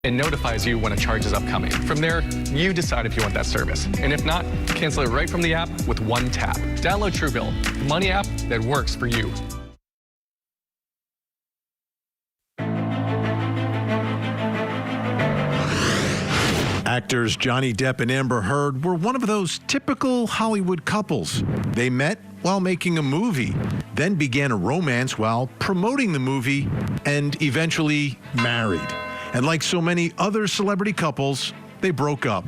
and notifies you when a charge is upcoming. From there, you decide if you want that service. And if not, cancel it right from the app with one tap. Download Truebill, the money app that works for you. Actors Johnny Depp and Amber Heard were one of those typical Hollywood couples. They met while making a movie, then began a romance while promoting the movie, and eventually married. And like so many other celebrity couples, they broke up.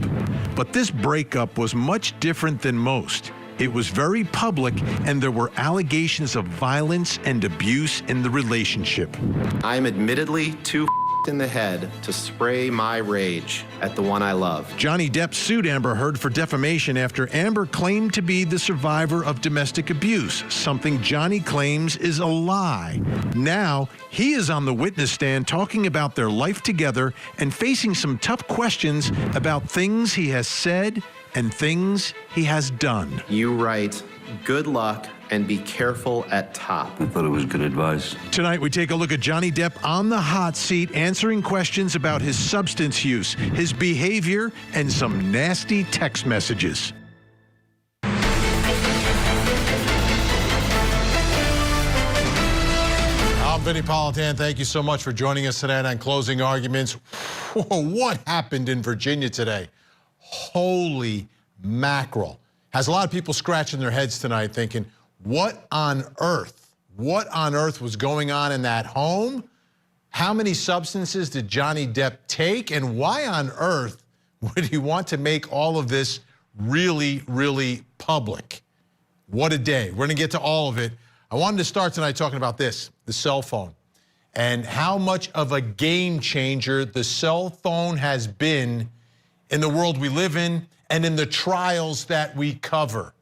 But this breakup was much different than most. It was very public, and there were allegations of violence and abuse in the relationship. I'm admittedly too in the head to spray my rage at the one I love. Johnny Depp sued Amber Heard for defamation after Amber claimed to be the survivor of domestic abuse, something Johnny claims is a lie. Now, he is on the witness stand talking about their life together and facing some tough questions about things he has said and things he has done. You write, good luck and be careful at top. I thought it was good advice. Tonight, we take a look at Johnny Depp on the hot seat, answering questions about his substance use, his behavior, and some nasty text messages. I'm Vinnie Politan. Thank you so much for joining us tonight on Closing Arguments. Whoa, what happened in Virginia today? Holy mackerel. Has a lot of people scratching their heads tonight thinking, what on earth was going on in that home? How many substances did Johnny Depp take? And why on earth would he want to make all of this really, really public? What a day. We're gonna get to all of it. I wanted to start tonight talking about this, the cell phone, and how much of a game changer the cell phone has been in the world we live in and in the trials that we cover.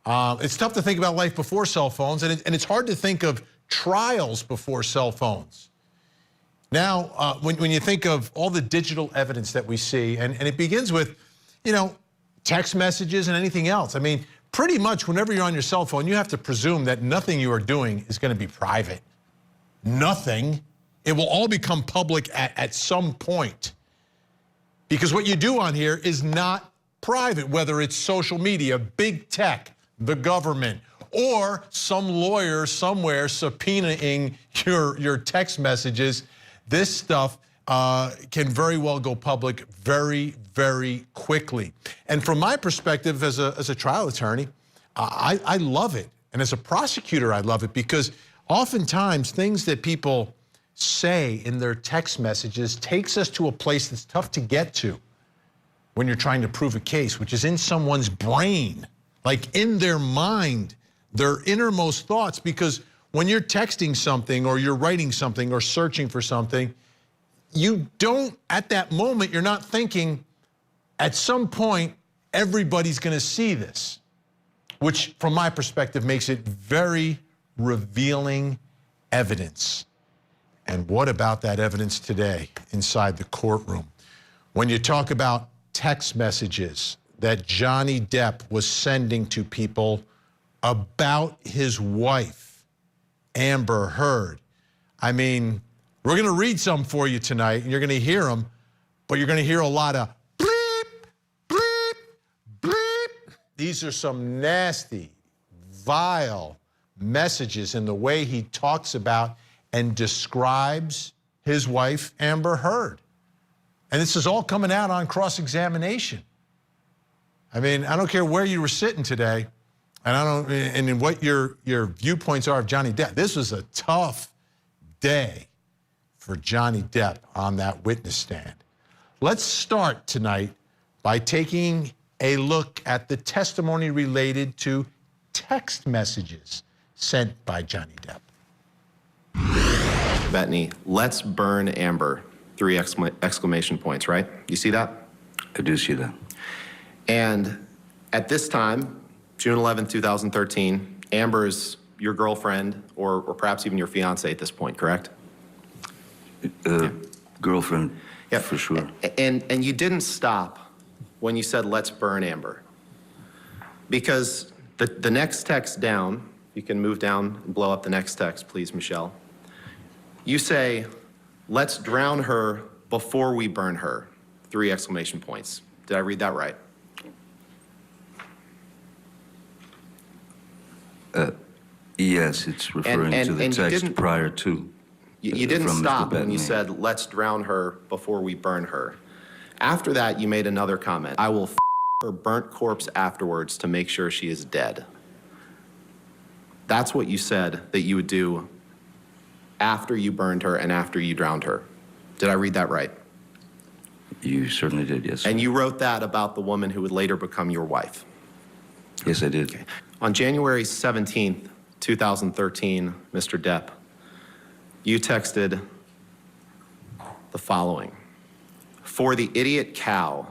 It's tough to think about life before cell phones, and it's hard to think of trials before cell phones. Now, when you think of all the digital evidence that we see, and it begins with, text messages and anything else. I mean, pretty much whenever you're on your cell phone, you have to presume that nothing you are doing is going to be private. Nothing. It will all become public at some point. Because what you do on here is not private, whether it's social media, big tech, the government, or some lawyer somewhere subpoenaing your text messages. This stuff can very well go public very, very quickly. And from my perspective as a trial attorney, I love it. And as a prosecutor, I love it because oftentimes things that people say in their text messages takes us to a place that's tough to get to when you're trying to prove a case, which is in someone's brain, like in their mind, their innermost thoughts. Because when you're texting something or you're writing something or searching for something, you don't, at that moment, you're not thinking, at some point, everybody's gonna see this, which from my perspective makes it very revealing evidence. And what about that evidence today inside the courtroom? When you talk about text messages that Johnny Depp was sending to people about his wife, Amber Heard. I mean, we're gonna read some for you tonight, and you're gonna hear them, but you're gonna hear a lot of bleep, bleep, bleep. These are some nasty, vile messages in the way he talks about and describes his wife, Amber Heard. And this is all coming out on cross-examination. I mean, I don't care where you were sitting today, and what your viewpoints are of Johnny Depp. This was a tough day for Johnny Depp on that witness stand. Let's start tonight by taking a look at the testimony related to text messages sent by Johnny Depp. Bettany, let's burn Amber. 3 exclamation points, right? You see that? I do see that. And at this time, June 11, 2013, Amber is your girlfriend or perhaps even your fiance at this point, correct? Girlfriend, yeah, for sure. And you didn't stop when you said, let's burn Amber. Because the next text down, you can move down and blow up the next text, please, Michelle. You say, let's drown her before we burn her, 3 exclamation points. Did I read that right? Yes, it's referring to the and you text didn't- prior to. You didn't from Mr. stop when you Bettany. said, let's drown her before we burn her. After that, you made another comment. I will her burnt corpse afterwards to make sure she is dead. That's what you said that you would do after you burned her and after you drowned her. Did I read that right? You certainly did, yes. And you wrote that about the woman who would later become your wife. Yes, I did. On January 17th, 2013, Mr. Depp, you texted the following. For the idiot cow,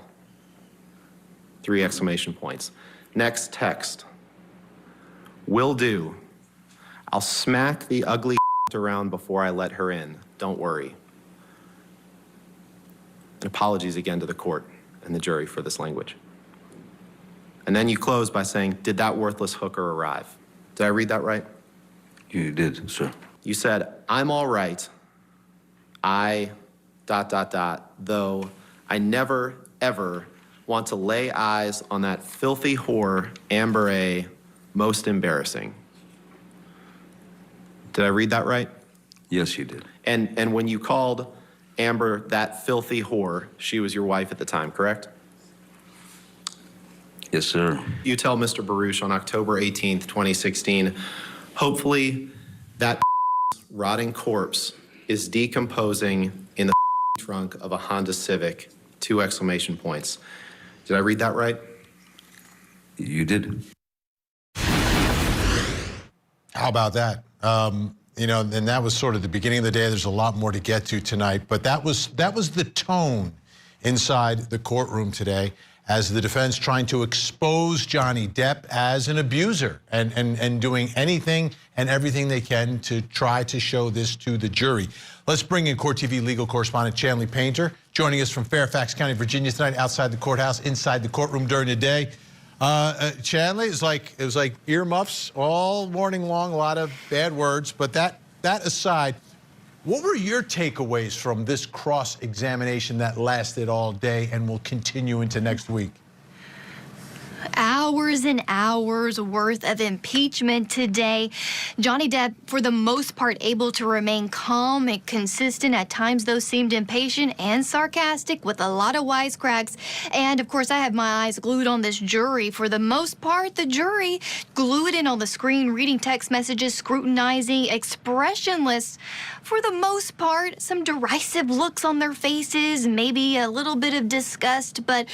3 exclamation points. Next text. Will do. I'll smack the ugly around before I let her in. Don't worry. And apologies again to the court and the jury for this language. And then you close by saying, did that worthless hooker arrive? Did I read that right? You did, sir. You said, I'm all right. Though I never, ever want to lay eyes on that filthy whore, Amber A., most embarrassing. Did I read that right? Yes, you did. And when you called Amber that filthy whore, she was your wife at the time, correct? Yes, sir. You tell Mr. Baruch on October 18th, 2016, hopefully that rotting corpse is decomposing in the trunk of a Honda Civic, 2 exclamation points. Did I read that right? You did. How about that? You know, and that was sort of the beginning of the day. There's a lot more to get to tonight, but that was the tone inside the courtroom today as the defense trying to expose Johnny Depp as an abuser and doing anything and everything they can to try to show this to the jury. Let's bring in Court TV legal correspondent Chanley Painter, joining us from Fairfax County, Virginia tonight, outside the courthouse, inside the courtroom during the day. Chanley, it was like earmuffs all morning long, a lot of bad words, but that aside, what were your takeaways from this cross-examination that lasted all day and will continue into next week? Hours and hours worth of impeachment today. Johnny Depp, for the most part, able to remain calm and consistent. At times, though, seemed impatient and sarcastic with a lot of wisecracks. And, of course, I have my eyes glued on this jury. For the most part, the jury glued in on the screen, reading text messages, scrutinizing, expressionless. For the most part, some derisive looks on their faces, maybe a little bit of disgust, but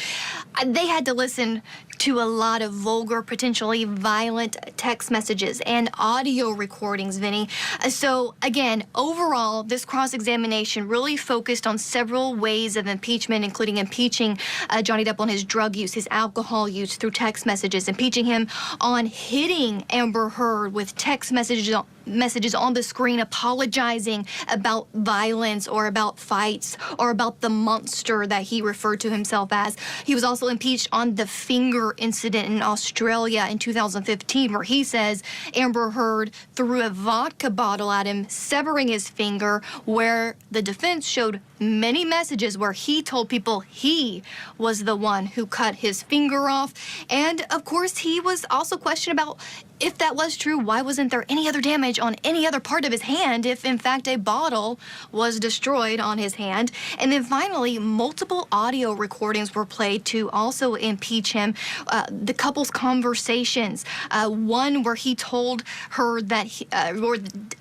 they had to listen to a lot of vulgar, potentially violent text messages and audio recordings, Vinnie. So again, overall, this cross-examination really focused on several ways of impeachment, including impeaching Johnny Depp on his drug use, his alcohol use through text messages, impeaching him on hitting Amber Heard with text messages on the screen, apologizing about violence or about fights or about the monster that he referred to himself as. He was also impeached on the finger incident in Australia in 2015, where he says Amber Heard threw a vodka bottle at him, severing his finger, where the defense showed many messages where he told people he was the one who cut his finger off. And of course, he was also questioned about if that was true, why wasn't there any other damage on any other part of his hand if, in fact, a bottle was destroyed on his hand? And then finally, multiple audio recordings were played to also impeach him. The couple's conversations, one where he told her that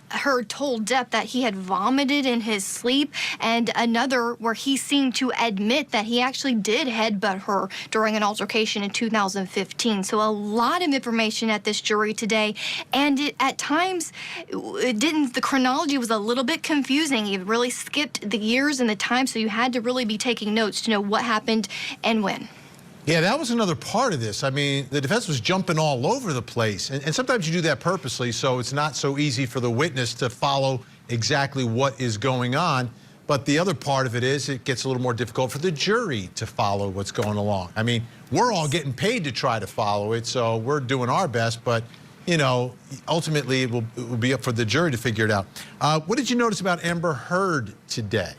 Heard told Depp that he had vomited in his sleep, and another where he seemed to admit that he actually did headbutt her during an altercation in 2015. So a lot of information at this jury today, and at times, the chronology was a little bit confusing. It really skipped the years and the time, so you had to really be taking notes to know what happened and when. Yeah, that was another part of this. I mean, the defense was jumping all over the place. And sometimes you do that purposely, so it's not so easy for the witness to follow exactly what is going on. But the other part of it is it gets a little more difficult for the jury to follow what's going along. I mean, we're all getting paid to try to follow it, so we're doing our best. But, you know, ultimately it will be up for the jury to figure it out. What did you notice about Amber Heard today?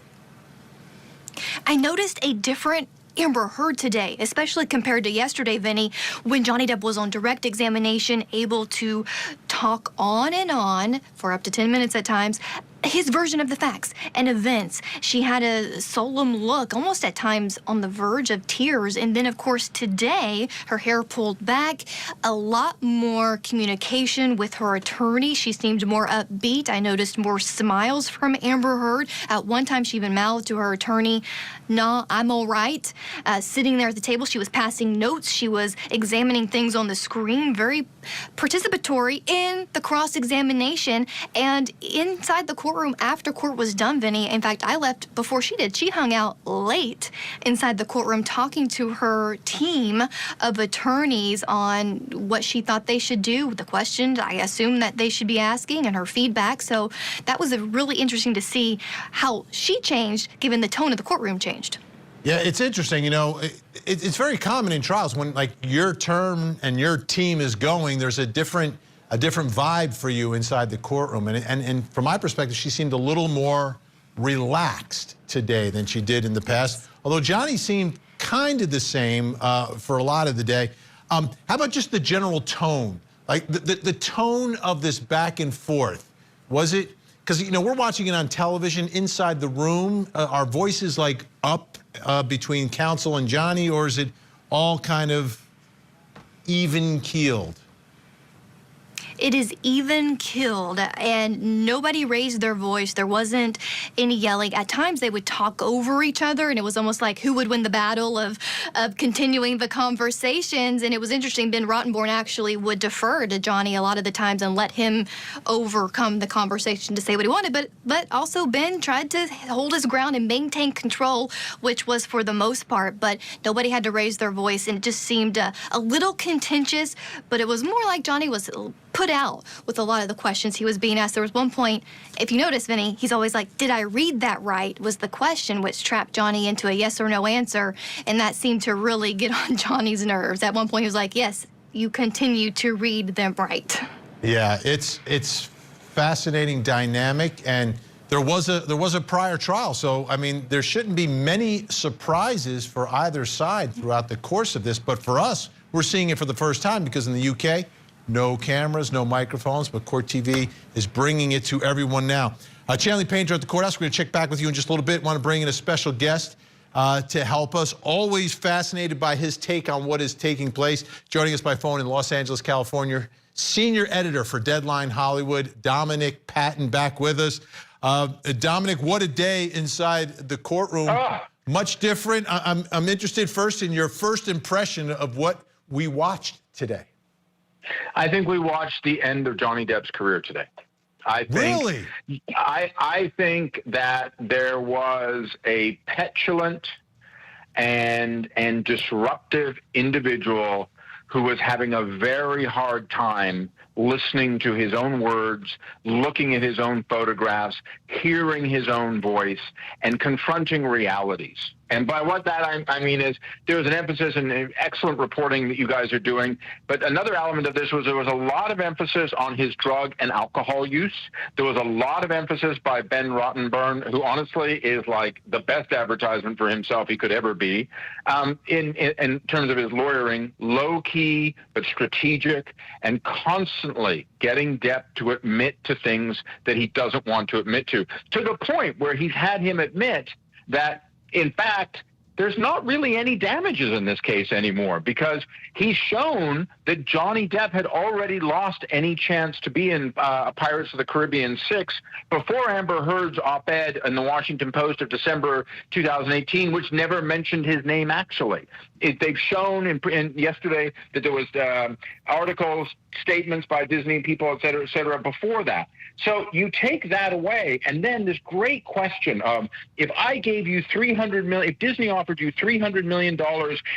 I noticed a different Amber Heard today, especially compared to yesterday, Vinnie, when Johnny Depp was on direct examination, able to talk on and on for up to 10 minutes at times, his version of the facts and events. She had a solemn look, almost at times on the verge of tears. And then, of course, today, her hair pulled back, a lot more communication with her attorney. She seemed more upbeat. I noticed more smiles from Amber Heard. At one time, she even mouthed to her attorney, "No, I'm all right." Sitting there at the table, she was passing notes. She was examining things on the screen, very participatory in the cross-examination. And inside the courtroom, after court was done, Vinnie, in fact, I left before she did. She hung out late inside the courtroom talking to her team of attorneys on what she thought they should do, the questions I assume that they should be asking, and her feedback. So that was really interesting to see how she changed given the tone of the courtroom changed. Yeah, it's interesting. You know, it's very common in trials when like your term and your team is going, there's a different vibe for you inside the courtroom. And from my perspective, she seemed a little more relaxed today than she did in the past. Although Johnny seemed kind of the same for a lot of the day. How about just the general tone? Like the tone of this back and forth, was it? Because, you know, we're watching it on television inside the room. Are voices like up between counsel and Johnny, or is it all kind of even-keeled? It is even-keeled, and nobody raised their voice. There wasn't any yelling. At times, they would talk over each other, and it was almost like who would win the battle of continuing the conversations. And it was interesting. Ben Rottenborn actually would defer to Johnny a lot of the times and let him overcome the conversation to say what he wanted. But also, Ben tried to hold his ground and maintain control, which was for the most part. But nobody had to raise their voice, and it just seemed a little contentious. But it was more like Johnny was put out with a lot of the questions he was being asked. There was one point, if you notice, Vinnie, he's always like, "Did I read that right?" was the question, which trapped Johnny into a yes or no answer, and that seemed to really get on Johnny's nerves. At one point, he was like, "Yes, you continue to read them right." Yeah, it's fascinating dynamic, and there was a prior trial, so I mean there shouldn't be many surprises for either side throughout the course of this. But for us, we're seeing it for the first time because in the UK, no cameras, no microphones, but Court TV is bringing it to everyone now. Chanley Painter at the courthouse. We're going to check back with you in just a little bit. Want to bring in a special guest to help us. Always fascinated by his take on what is taking place. Joining us by phone in Los Angeles, California, senior editor for Deadline Hollywood, Dominic Patton, back with us. Dominic, what a day inside the courtroom. Much different. I'm interested first in your first impression of what we watched today. I think we watched the end of Johnny Depp's career today. Really? I think that there was a petulant and disruptive individual who was having a very hard time listening to his own words, looking at his own photographs, hearing his own voice, and confronting realities. And by what that I mean is there was an emphasis and excellent reporting that you guys are doing. But another element of this was there was a lot of emphasis on his drug and alcohol use. There was a lot of emphasis by Ben Rottenborn, who honestly is like the best advertisement for himself he could ever be, in terms of his lawyering, low-key but strategic, and constantly getting Depp to admit to things that he doesn't want to admit to the point where he's had him admit that, in fact, there's not really any damages in this case anymore because he's shown that Johnny Depp had already lost any chance to be in Pirates of the Caribbean 6 before Amber Heard's op-ed in the Washington Post of December 2018, which never mentioned his name actually. They've shown in yesterday that there was articles, statements by Disney people, et cetera, before that. So you take that away, and then this great question of if I gave you $300 million, if Disney offered you $300 million,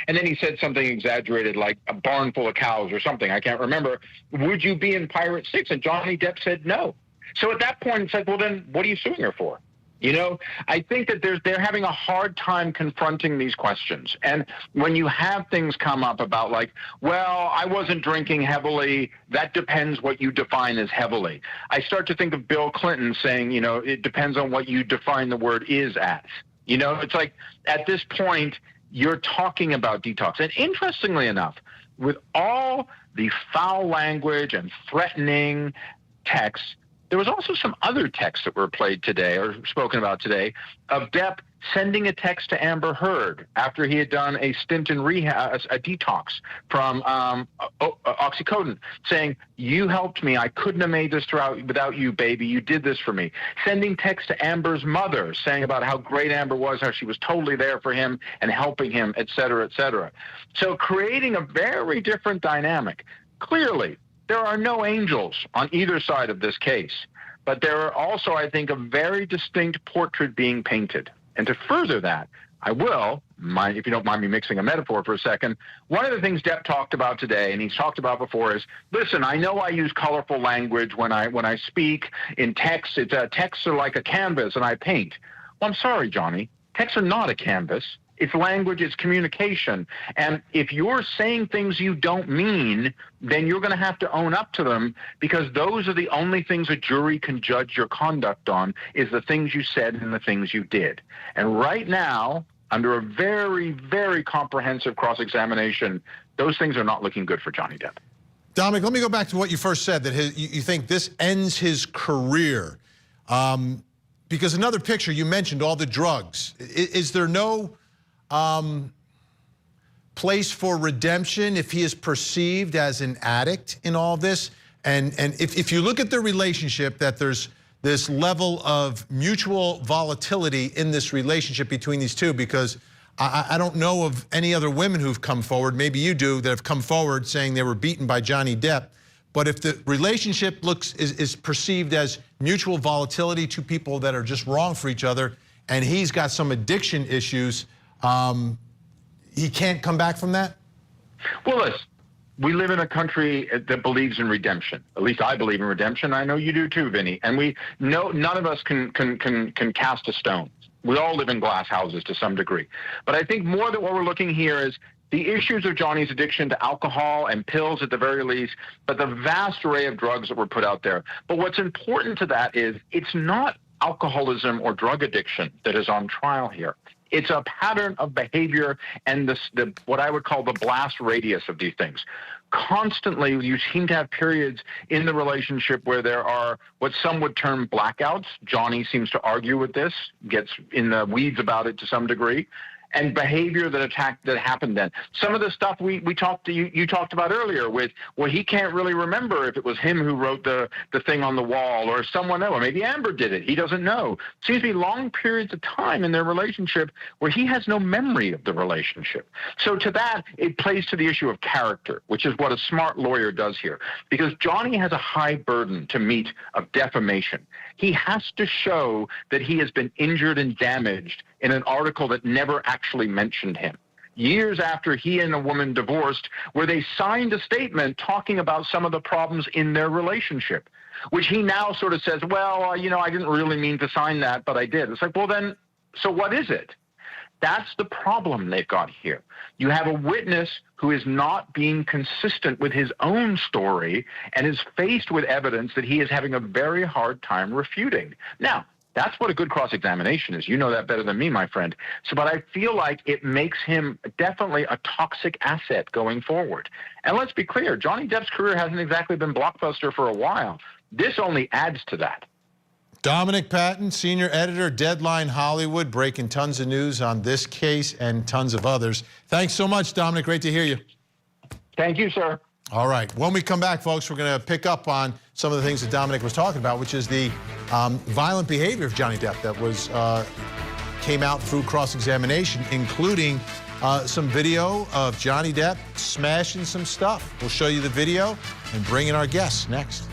and then he said something exaggerated like a barn full of cows or something, I can't remember, would you be in Pirate 6? And Johnny Depp said no. So at that point, it's like, well, then what are you suing her for? You know, I think that they're having a hard time confronting these questions. And when you have things come up about like, well, I wasn't drinking heavily, that depends what you define as heavily. I start to think of Bill Clinton saying, you know, it depends on what you define the word is as. You know, it's like at this point, you're talking about detox. And interestingly enough, with all the foul language and threatening texts, there was also some other texts that were played today or spoken about today of Depp sending a text to Amber Heard after he had done a stint in rehab, a detox from oxycodone, saying, "You helped me. I couldn't have made this without you, baby. You did this for me." Sending text to Amber's mother, saying about how great Amber was, how she was totally there for him and helping him, et cetera, et cetera. So creating a very different dynamic. Clearly, there are no angels on either side of this case, but there are also, I think, a very distinct portrait being painted. And to further that, I will, if you don't mind me mixing a metaphor for a second, one of the things Depp talked about today, and he's talked about before, is, listen, I know I use colorful language when I speak in text. Texts are like a canvas, and I paint. Well, I'm sorry, Johnny. Texts are not a canvas. It's language, it's communication. And if you're saying things you don't mean, then you're going to have to own up to them, because those are the only things a jury can judge your conduct on, is the things you said and the things you did. And right now, under a very, very comprehensive cross-examination, those things are not looking good for Johnny Depp. Dominic, let me go back to what you first said, that you think this ends his career. Because another picture, you mentioned all the drugs. Is there no place for redemption if he is perceived as an addict in all this? And if you look at the relationship, that there's this level of mutual volatility in this relationship between these two, because I don't know of any other women who've come forward, maybe you do, that have come forward saying they were beaten by Johnny Depp. But if the relationship is perceived as mutual volatility, two people that are just wrong for each other, and he's got some addiction issues, he can't come back from that? Well, listen, we live in a country that believes in redemption. At least I believe in redemption. I know you do too, Vinny. And we know none of us can cast a stone. We all live in glass houses to some degree. But I think more than what we're looking here is the issues of Johnny's addiction to alcohol and pills at the very least, but the vast array of drugs that were put out there. But what's important to that is it's not alcoholism or drug addiction that is on trial here. It's a pattern of behavior and the what I would call the blast radius of these things. Constantly, you seem to have periods in the relationship where there are what some would term blackouts. Johnny seems to argue with this, gets in the weeds about it to some degree. And behavior that happened then. Some of the stuff you talked about earlier with, well, he can't really remember if it was him who wrote the thing on the wall or someone else, or maybe Amber did it. He doesn't know. Seems to be long periods of time in their relationship where he has no memory of the relationship. So to that, it plays to the issue of character, which is what a smart lawyer does here. Because Johnny has a high burden to meet of defamation. He has to show that he has been injured and damaged in an article that never actually mentioned him. Years after he and a woman divorced, where they signed a statement talking about some of the problems in their relationship, which he now sort of says, well, you know, I didn't really mean to sign that, but I did. It's like, well, then, so what is it? That's the problem they've got here. You have a witness who is not being consistent with his own story and is faced with evidence that he is having a very hard time refuting. Now, that's what a good cross-examination is. You know that better than me, my friend. So, but I feel like it makes him definitely a toxic asset going forward. And let's be clear, Johnny Depp's career hasn't exactly been blockbuster for a while. This only adds to that. Dominic Patton, senior editor, Deadline Hollywood, breaking tons of news on this case and tons of others. Thanks so much, Dominic. Great to hear you. Thank you, sir. All right. When we come back, folks, we're going to pick up on some of the things that Dominic was talking about, which is the violent behavior of Johnny Depp that was came out through cross-examination, including some video of Johnny Depp smashing some stuff. We'll show you the video and bring in our guests next.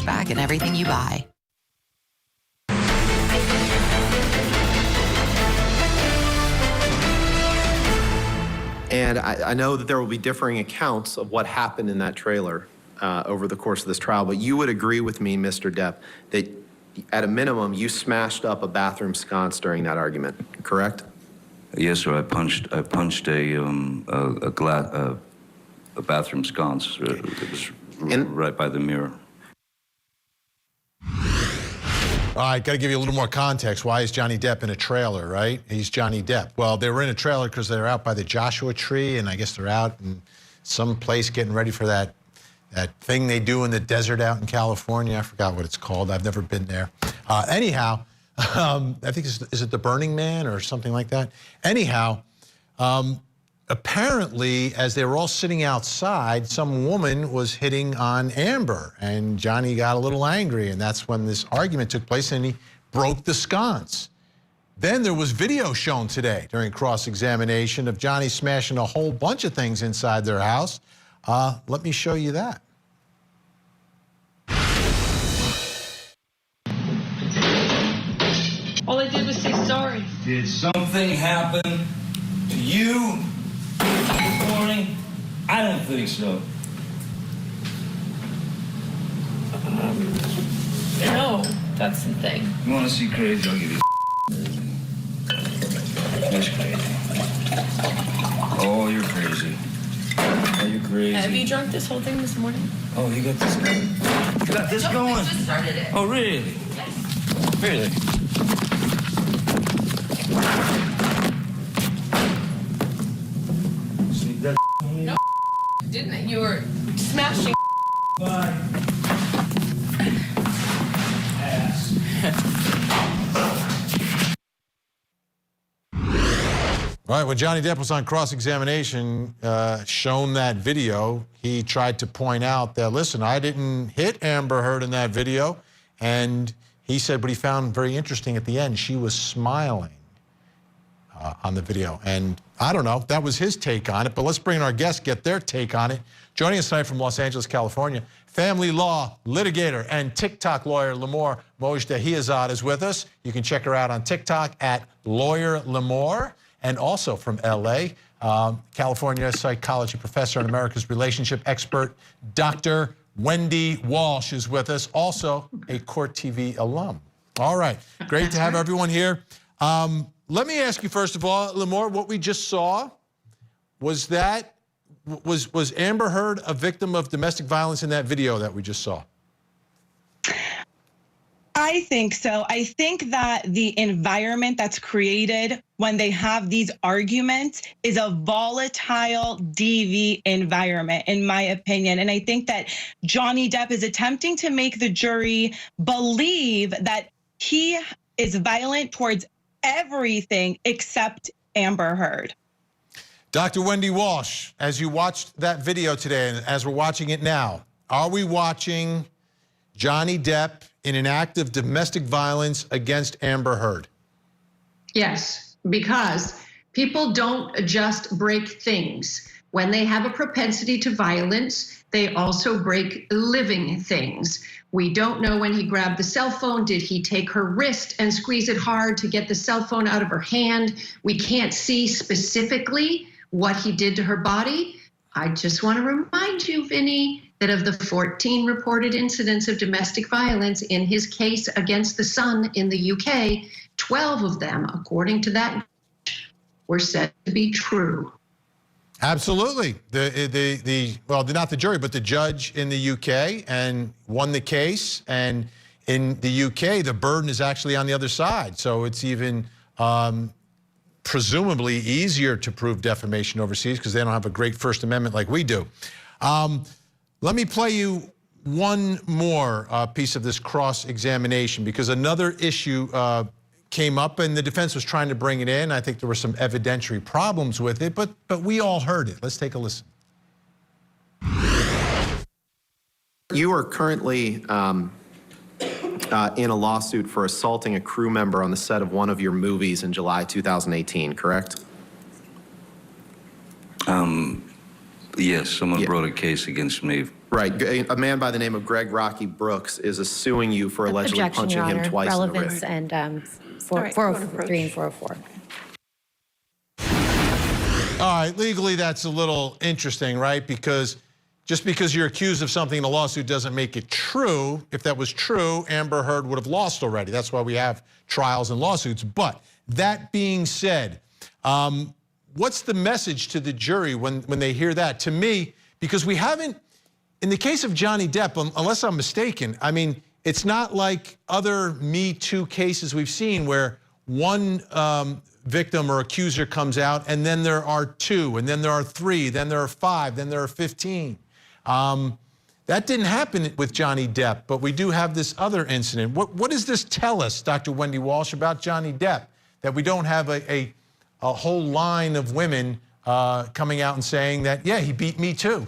back in everything you buy. And I know that there will be differing accounts of what happened in that trailer over the course of this trial, but you would agree with me, Mr. Depp, that at a minimum, you smashed up a bathroom sconce during that argument, correct? Yes, sir. I punched a bathroom sconce that was right by the mirror. All right, got to give you a little more context. Why is Johnny Depp in a trailer, right? He's Johnny Depp. Well, they were in a trailer because they're out by the Joshua Tree, and I guess they're out in some place getting ready for that thing they do in the desert out in California. I forgot what it's called. I've never been there. Anyhow, I think, is it the Burning Man or something like that? Anyhow, apparently, as they were all sitting outside, some woman was hitting on Amber, and Johnny got a little angry, and that's when this argument took place, and he broke the sconce. Then there was video shown today during cross-examination of Johnny smashing a whole bunch of things inside their house. Let me show you that. All I did was say sorry. Did something happen to you this morning? I don't think so. No, that's the thing. You want to see crazy? I'll give you That's crazy. Oh, you're crazy. Oh, you're crazy. Have you drunk this whole thing this morning? Oh, you got this going? You got this going? I just started it. Oh, really? Yes. Really? See that? No, didn't it? You were smashing. Bye. Ass. All right, when Johnny Depp was on cross-examination, shown that video, he tried to point out that, listen, I didn't hit Amber Heard in that video. And he said what he found very interesting at the end, she was smiling on the video. And I don't know, that was his take on it, but let's bring in our guests, get their take on it. Joining us tonight from Los Angeles, California, family law litigator and TikTok lawyer Limor Mojdehiyazad is with us. You can check her out on TikTok at Lawyer Limor. And also from LA, California psychology professor and America's relationship expert, Dr. Wendy Walsh is with us, also a Court TV alum. All right, great to have everyone here. Let me ask you first of all, Limor, what we just saw, was Amber Heard a victim of domestic violence in that video that we just saw? I think so. I think that the environment that's created when they have these arguments is a volatile DV environment, in my opinion. And I think that Johnny Depp is attempting to make the jury believe that he is violent towards everything except Amber Heard. Dr. Wendy Walsh, as you watched that video today and as we're watching it now, are we watching Johnny Depp in an act of domestic violence against Amber Heard? Yes, because people don't just break things. When they have a propensity to violence, they also break living things. We don't know when he grabbed the cell phone. Did he take her wrist and squeeze it hard to get the cell phone out of her hand? We can't see specifically what he did to her body. I just want to remind you, Vinnie, that of the 14 reported incidents of domestic violence in his case against the Sun in the UK, 12 of them, according to that, were said to be true. Absolutely. Well, not the jury, but the judge in the UK and won the case. And in the UK, the burden is actually on the other side. So it's even presumably easier to prove defamation overseas because they don't have a great First Amendment like we do. Let me play you one more piece of this cross-examination because another issue came up and the defense was trying to bring it in. I think there were some evidentiary problems with it, but we all heard it. Let's take a listen. You are currently in a lawsuit for assaulting a crew member on the set of one of your movies in July 2018, correct? Yes, someone Yeah. brought a case against me. Right. A man by the name of Greg Rocky Brooks is suing you for allegedly Objection, punching Your him Honor. twice Relevance in the rib. and 403 and 404. All right, legally that's a little interesting, right? Because just because you're accused of something in a lawsuit doesn't make it true. If that was true, Amber Heard would have lost already. That's why we have trials and lawsuits. But that being said, what's the message to the jury when they hear that? To me, because we haven't, in the case of Johnny Depp, unless I'm mistaken, I mean, it's not like other Me Too cases we've seen where one victim or accuser comes out and then there are 2, and then there are 3, then there are 5, then there are 15. That didn't happen with Johnny Depp, but we do have this other incident. What does this tell us, Dr. Wendy Walsh, about Johnny Depp, that we don't have a whole line of women coming out and saying that, yeah, he beat me too?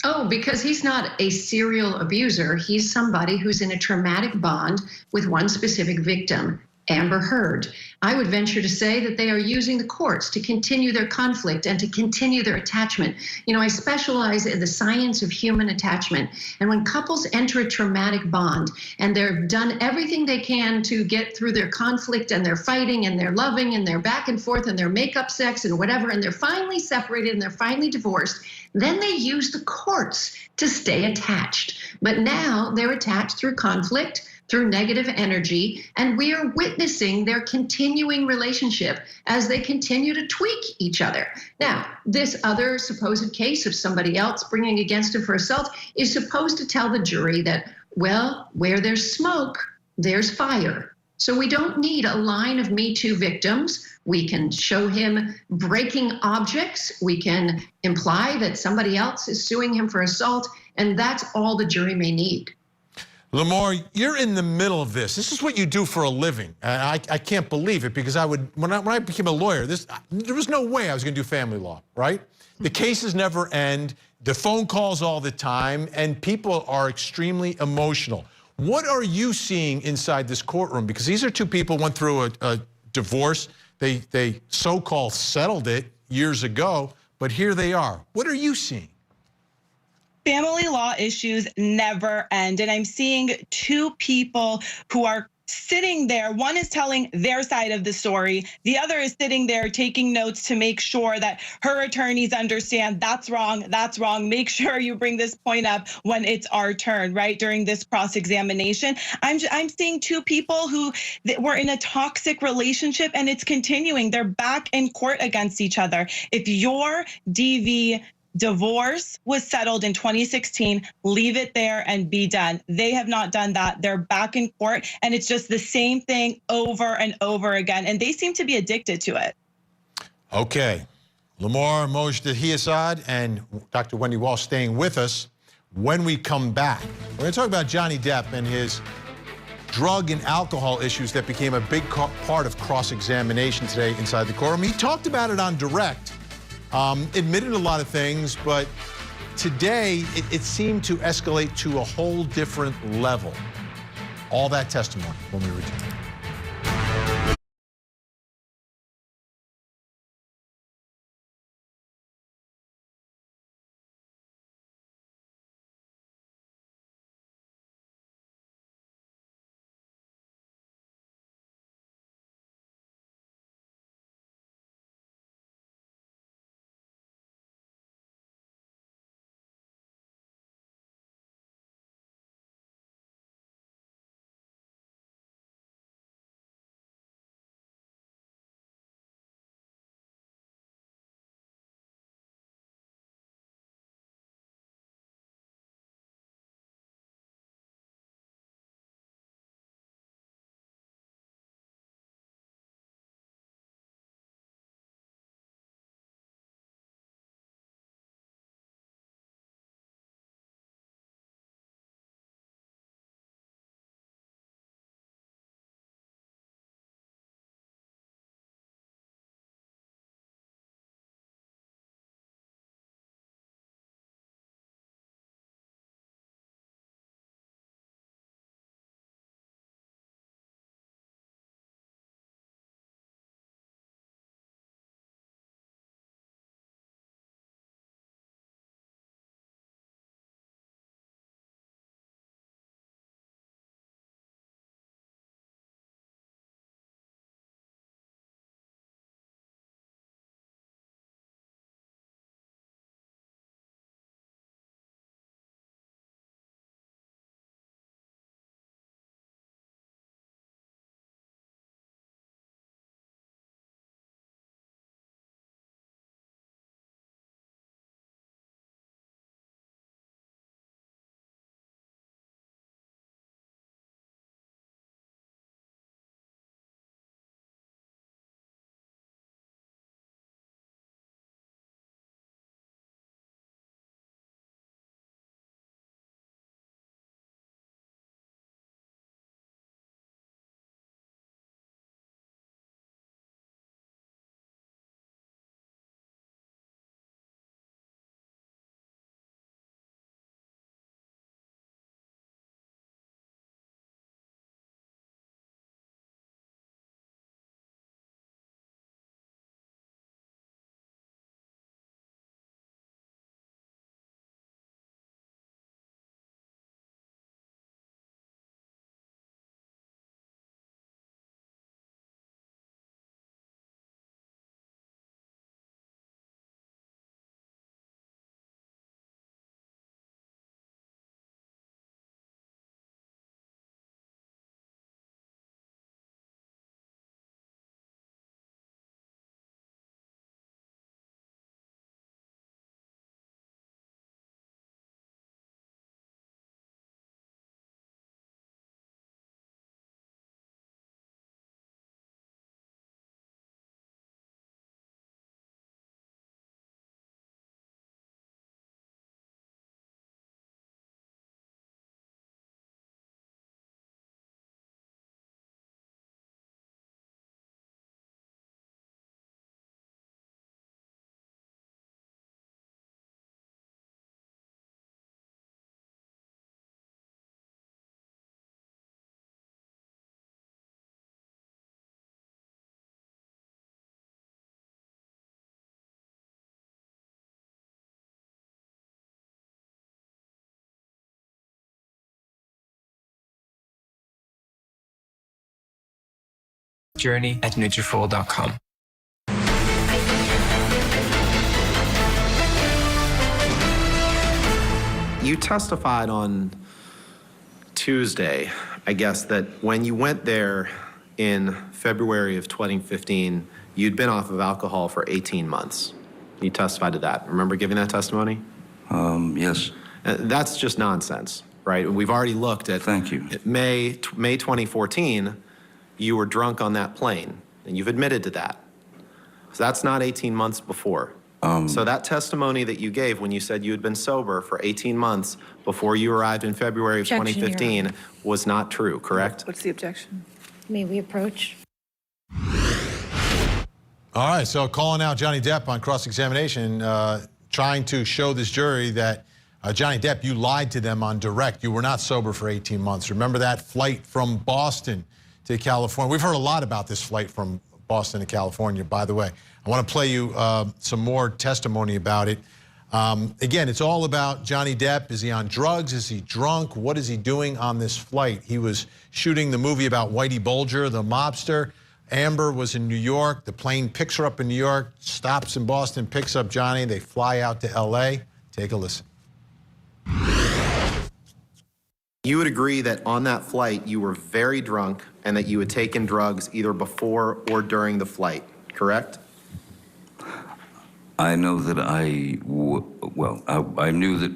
Oh, because he's not a serial abuser. He's somebody who's in a traumatic bond with one specific victim, Amber Heard. I would venture to say that they are using the courts to continue their conflict and to continue their attachment. You know, I specialize in the science of human attachment. And when couples enter a traumatic bond and they've done everything they can to get through their conflict and they're fighting and they're loving and they're back and forth and they're make-up sex and whatever, and they're finally separated and they're finally divorced, then they use the courts to stay attached. But now they're attached through conflict, through negative energy, and we are witnessing their continuing relationship as they continue to tweak each other. Now, this other supposed case of somebody else bringing against him for assault is supposed to tell the jury that, well, where there's smoke, there's fire. So we don't need a line of Me Too victims. We can show him breaking objects. We can imply that somebody else is suing him for assault, and that's all the jury may need. Lamar, you're in the middle of this. This is what you do for a living. I can't believe it, because when I became a lawyer, there was no way I was going to do family law, right? The cases never end, the phone calls all the time, and people are extremely emotional. What are you seeing inside this courtroom? Because these are 2 people went through a divorce. They so-called settled it years ago, but here they are. What are you seeing? Family law issues never end. And I'm seeing 2 people who are sitting there. One is telling their side of the story. The other is sitting there taking notes to make sure that her attorneys understand that's wrong, that's wrong. Make sure you bring this point up when it's our turn, right? During this cross-examination. I'm seeing 2 people who were in a toxic relationship and it's continuing. They're back in court against each other. If your DV divorce was settled in 2016, leave it there and be done. They have not done that. They're back in court, and it's just the same thing over and over again, and they seem to be addicted to it. Okay, Lamar Mojdeh and Dr. Wendy Walsh staying with us. When we come back, we're going to talk about Johnny Depp and his drug and alcohol issues that became a big part of cross-examination today inside the courtroom. He talked about it on direct. Admitted a lot of things, but today it seemed to escalate to a whole different level. All that testimony when we return. journey@Nutrafol.com. You testified on Tuesday, I guess, that when you went there in February of 2015, you'd been off of alcohol for 18 months. You testified to that. Remember giving that testimony? Yes. That's just nonsense, right? We've already looked at Thank you. May 2014, you were drunk on that plane, and you've admitted to that. So that's not 18 months before. So that testimony that you gave when you said you had been sober for 18 months before you arrived in February of Objection, Your 2015 was not true, correct? What's the objection? May we approach? All right, so calling out Johnny Depp on cross-examination, trying to show this jury that Johnny Depp, you lied to them on direct. You were not sober for 18 months. Remember that flight from Boston to California? We've heard a lot about this flight from Boston to California, by the way. I want to play you some more testimony about it. Again, it's all about Johnny Depp. Is he on drugs? Is he drunk? What is he doing on this flight? He was shooting the movie about Whitey Bulger, the mobster. Amber was in New York. The plane picks her up in New York, stops in Boston, picks up Johnny. They fly out to LA. Take a listen. You would agree that on that flight you were very drunk and that you had taken drugs either before or during the flight, correct? I know that I knew that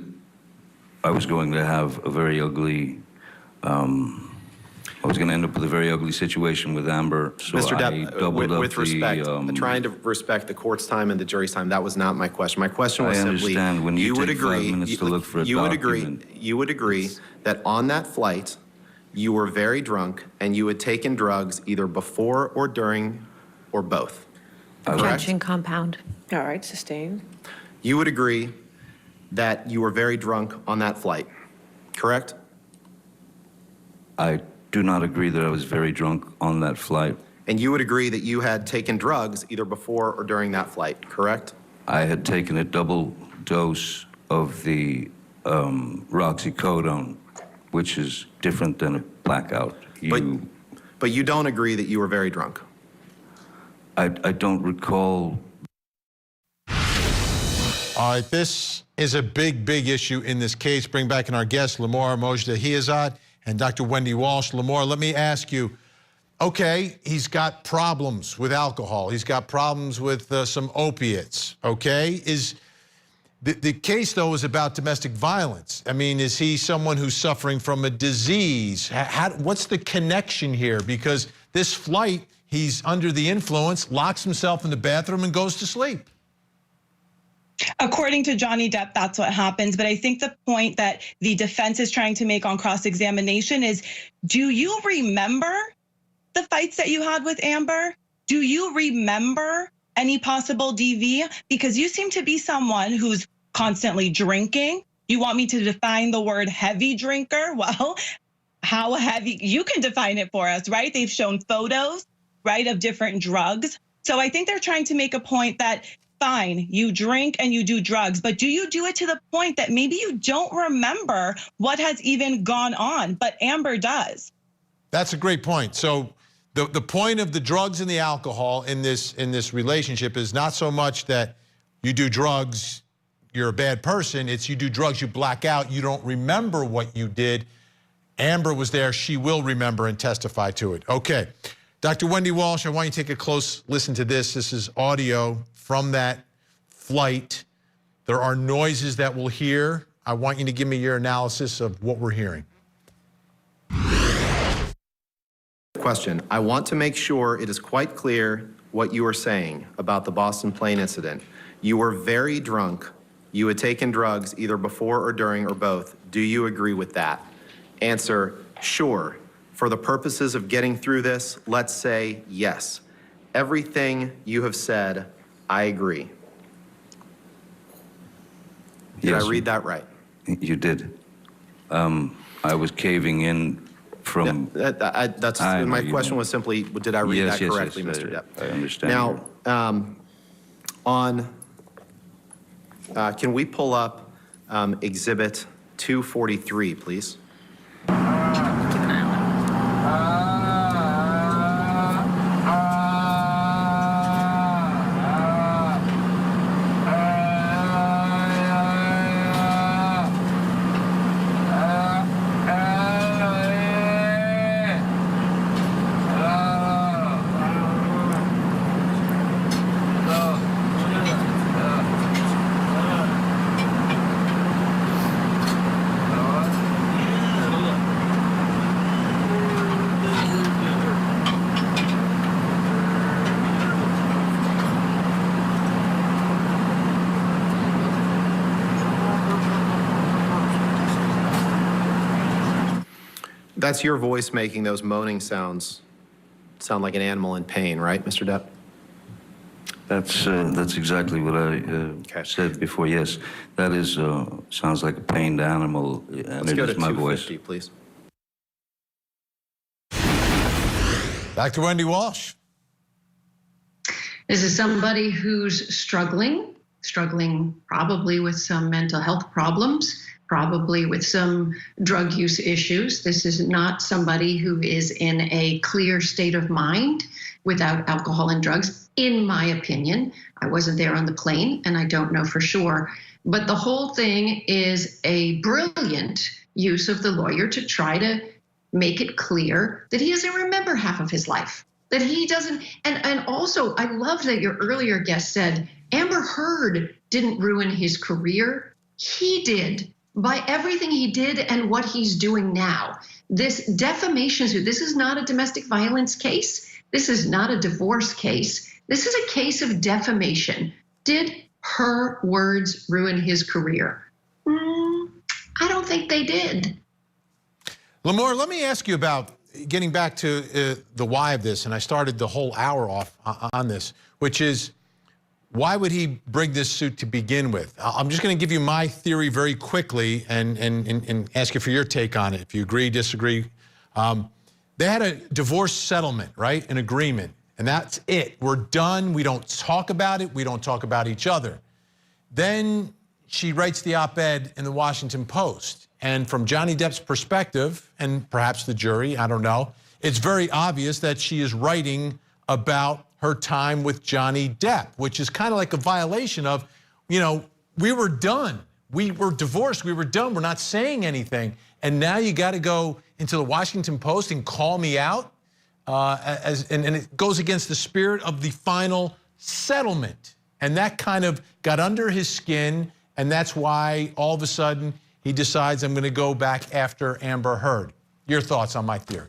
I was going to have a very ugly, I was going to end up with a very ugly situation with Amber, so Mr. I Depp, doubled up with respect, the, trying to respect the court's time and the jury's time, that was not my question. My question was I simply, understand when you would take 5 agree, minutes to look for a you would agree, document. you would agree that on that flight, you were very drunk and you had taken drugs either before or during or both. Objection, compound. All right, sustained. You would agree that you were very drunk on that flight, correct? I do not agree that I was very drunk on that flight. And you would agree that you had taken drugs either before or during that flight, correct? I had taken a double dose of the roxycodone, which is different than a blackout. But you don't agree that you were very drunk? I don't recall. All right, this is a big, big issue in this case. Bring back in our guests, Lamar Mojdeh-Hiyazad and Dr. Wendy Walsh. Lamar, let me ask you, okay, he's got problems with alcohol. He's got problems with some opiates, okay? The case, though, is about domestic violence. I mean, is he someone who's suffering from a disease? What's the connection here? Because this flight, he's under the influence, locks himself in the bathroom and goes to sleep. According to Johnny Depp, that's what happens. But I think the point that the defense is trying to make on cross-examination is, do you remember the fights that you had with Amber? Do you remember any possible DV? Because you seem to be someone who's constantly drinking. You want me to define the word heavy drinker? Well, how heavy? You can define it for us, right? They've shown photos, right, of different drugs. So I think they're trying to make a point that, fine, you drink and you do drugs, but do you do it to the point that maybe you don't remember what has even gone on, but Amber does? That's a great point. So the point of the drugs and the alcohol in this relationship is not so much that you do drugs, you're a bad person. It's you do drugs, you black out, you don't remember what you did. Amber was there, she will remember and testify to it. Okay, Dr. Wendy Walsh, I want you to take a close listen to this. This is audio from that flight. There are noises that we'll hear. I want you to give me your analysis of what we're hearing. Question. I want to make sure it is quite clear what you are saying about the Boston plane incident. You were very drunk. You had taken drugs either before or during or both. Do you agree with that? Answer, sure. For the purposes of getting through this, let's say yes. Everything you have said, I agree. Did I read that right? You did. I was caving in from... My question was simply, did I read that correctly, yes, Mr. Depp? I understand. Now, can we pull up Exhibit 243, please? That's your voice making those moaning sounds. Sound like an animal in pain, right, Mr. Depp? That's exactly what I said before. Yes, that is sounds like a pained animal, and Let's it go is to my 250, voice. please. Back to Wendy Walsh. This is somebody who's struggling probably with some mental health problems, probably with some drug use issues. This is not somebody who is in a clear state of mind without alcohol and drugs, in my opinion. I wasn't there on the plane and I don't know for sure. But the whole thing is a brilliant use of the lawyer to try to make it clear that he doesn't remember half of his life. That he doesn't, and also I love that your earlier guest said Amber Heard didn't ruin his career. He did by everything he did and what he's doing now. This defamation suit, this is not a domestic violence case. This is not a divorce case. This is a case of defamation. Did her words ruin his career? I don't think they did. Lamar, let me ask you about getting back to the why of this, and I started the whole hour off on this, which is, why would he bring this suit to begin with? I'm just going to give you my theory very quickly and ask you for your take on it, if you agree, disagree. They had a divorce settlement, right? An agreement, and that's it. We're done. We don't talk about it. We don't talk about each other. Then she writes the op-ed in the Washington Post. And from Johnny Depp's perspective, and perhaps the jury, I don't know, it's very obvious that she is writing about her time with Johnny Depp, which is kind of like a violation of, you know, we were done. We were divorced. We were done. We're not saying anything. And now you got to go into the Washington Post and call me out. And it goes against the spirit of the final settlement. And that kind of got under his skin. And that's why all of a sudden he decides, I'm going to go back after Amber Heard. Your thoughts on my theory?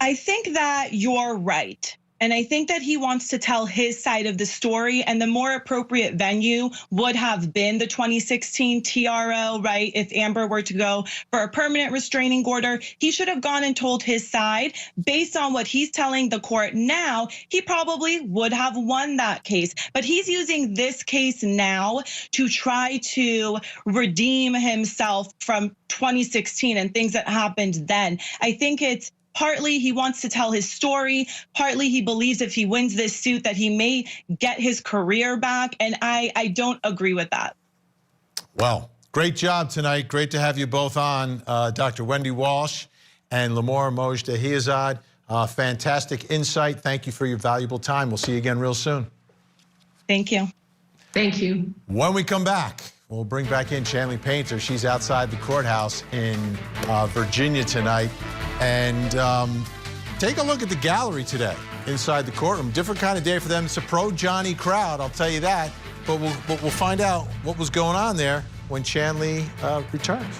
I think that you're right. And I think that he wants to tell his side of the story, and the more appropriate venue would have been the 2016 TRO, right? If Amber were to go for a permanent restraining order, he should have gone and told his side. Based on what he's telling the court now, he probably would have won that case. But he's using this case now to try to redeem himself from 2016 and things that happened then. I think it's partly he wants to tell his story. Partly he believes if he wins this suit that he may get his career back. And I don't agree with that. Well, great job tonight. Great to have you both on, Dr. Wendy Walsh and Lamar Mojdehizad. Fantastic insight. Thank you for your valuable time. We'll see you again real soon. Thank you. Thank you. When we come back, we'll bring back in Chanley Painter. She's outside the courthouse in Virginia tonight. And take a look at the gallery today inside the courtroom. Different kind of day for them. It's a pro-Johnny crowd, I'll tell you that. But we'll find out what was going on there when Chanley returns.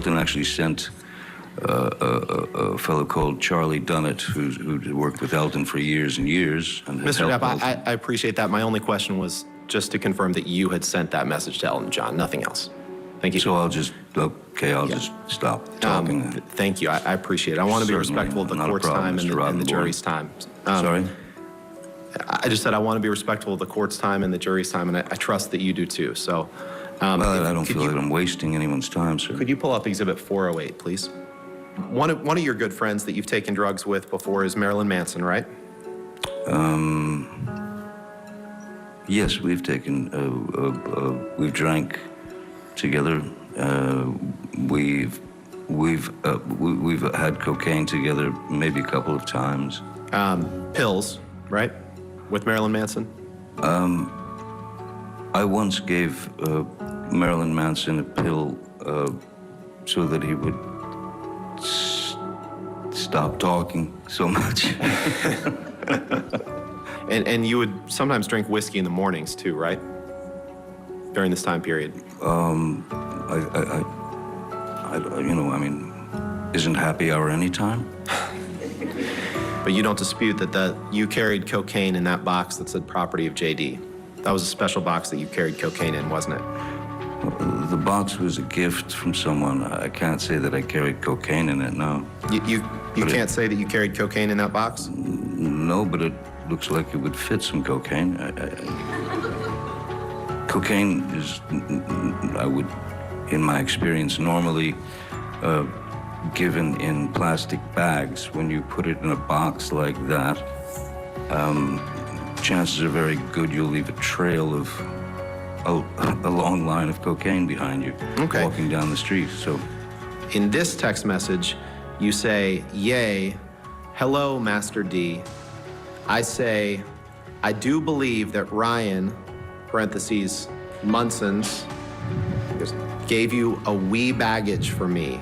Elton actually sent a fellow called Charlie Dunnett, who worked with Elton for years and years. And Mr. Depp, I appreciate that. My only question was just to confirm that you had sent that message to Elton John, nothing else. Thank you. So I'll just stop talking. Thank you. I appreciate it. I want to be respectful of the court's time and the jury's time. Sorry? I just said I want to be respectful of the court's time and the jury's time, and I trust that you do too. So, well, I don't feel like I'm wasting anyone's time, sir. Could you pull up Exhibit 408, please? One of your good friends that you've taken drugs with before is Marilyn Manson, right? Yes, we've taken, we've drank together. We've had cocaine together maybe a couple of times. Pills, right? With Marilyn Manson? I once gave Marilyn Manson a pill so that he would stop talking so much. And you would sometimes drink whiskey in the mornings too, right? During this time period. Isn't happy hour any time? But you don't dispute that you carried cocaine in that box that said property of JD. That was a special box that you carried cocaine in, wasn't it? The box was a gift from someone. I can't say that I carried cocaine in it, no. You can't say that you carried cocaine in that box? No, but it looks like it would fit some cocaine. Cocaine is, in my experience, normally given in plastic bags. When you put it in a box like that, chances are very good you'll leave a trail of a long line of cocaine behind you walking down the street. So, in this text message, you say, "Yay, hello, Master D. I say, I do believe that Ryan, parentheses, Munson's, gave you a wee baggage for me.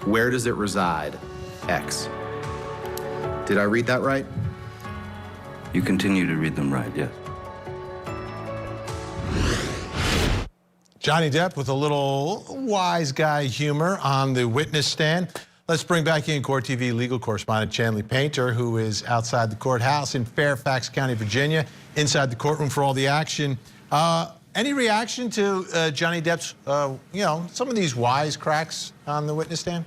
Where does it reside? X." Did I read that right? You continue to read them right, yes. Johnny Depp with a little wise guy humor on the witness stand. Let's bring back in Court TV legal correspondent Chanley Painter, who is outside the courthouse in Fairfax County, Virginia, inside the courtroom for all the action. Any reaction to Johnny Depp's, some of these wisecracks on the witness stand?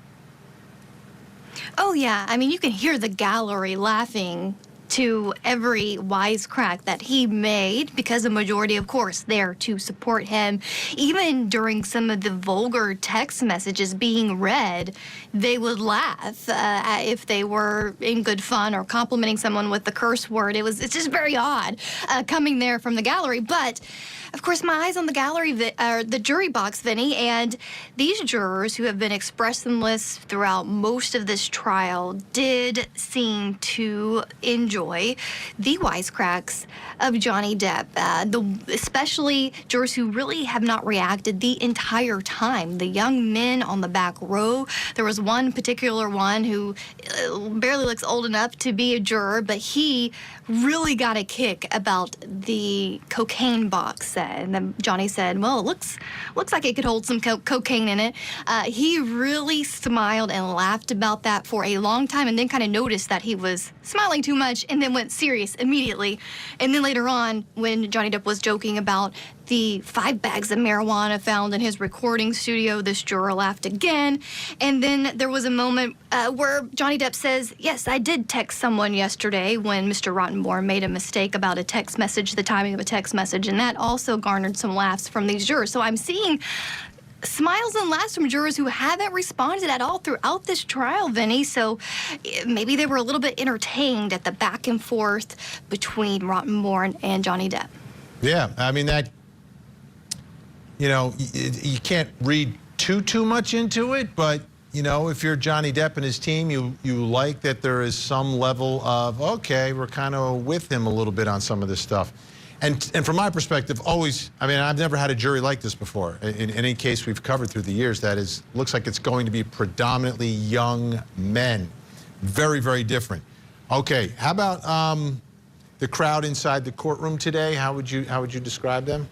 Oh, yeah. I mean, you can hear the gallery laughing to every wisecrack that he made because the majority, of course, there to support him. Even during some of the vulgar text messages being read, they would laugh if they were in good fun or complimenting someone with the curse word. It's just very odd coming there from the gallery. But of course, my eyes on the gallery, the jury box, Vinnie, and these jurors who have been expressionless throughout most of this trial did seem to enjoy the wisecracks of Johnny Depp, especially jurors who really have not reacted the entire time. The young men on the back row, there was one particular one who barely looks old enough to be a juror, but he really got a kick about the cocaine box. And then Johnny said, well, it looks like it could hold some cocaine in it. He really smiled and laughed about that for a long time and then kind of noticed that he was smiling too much and then went serious immediately. And then later on, when Johnny Depp was joking about the 5 bags of marijuana found in his recording studio, this juror laughed again. And then there was a moment where Johnny Depp says, yes, I did text someone yesterday when Mr. Rottenborn made a mistake about a text message, the timing of a text message, and that also garnered some laughs from these jurors. So I'm seeing smiles and laughs from jurors who haven't responded at all throughout this trial, Vinnie. So maybe they were a little bit entertained at the back and forth between Rottenborn and Johnny Depp. Yeah, I mean, that, you can't read too much into it, but, if you're Johnny Depp and his team, you like that there is some level of, okay, we're kind of with him a little bit on some of this stuff. And from my perspective, always, I've never had a jury like this before. In any case we've covered through the years, looks like it's going to be predominantly young men. Very, very different. Okay, how about the crowd inside the courtroom today? How would you describe them?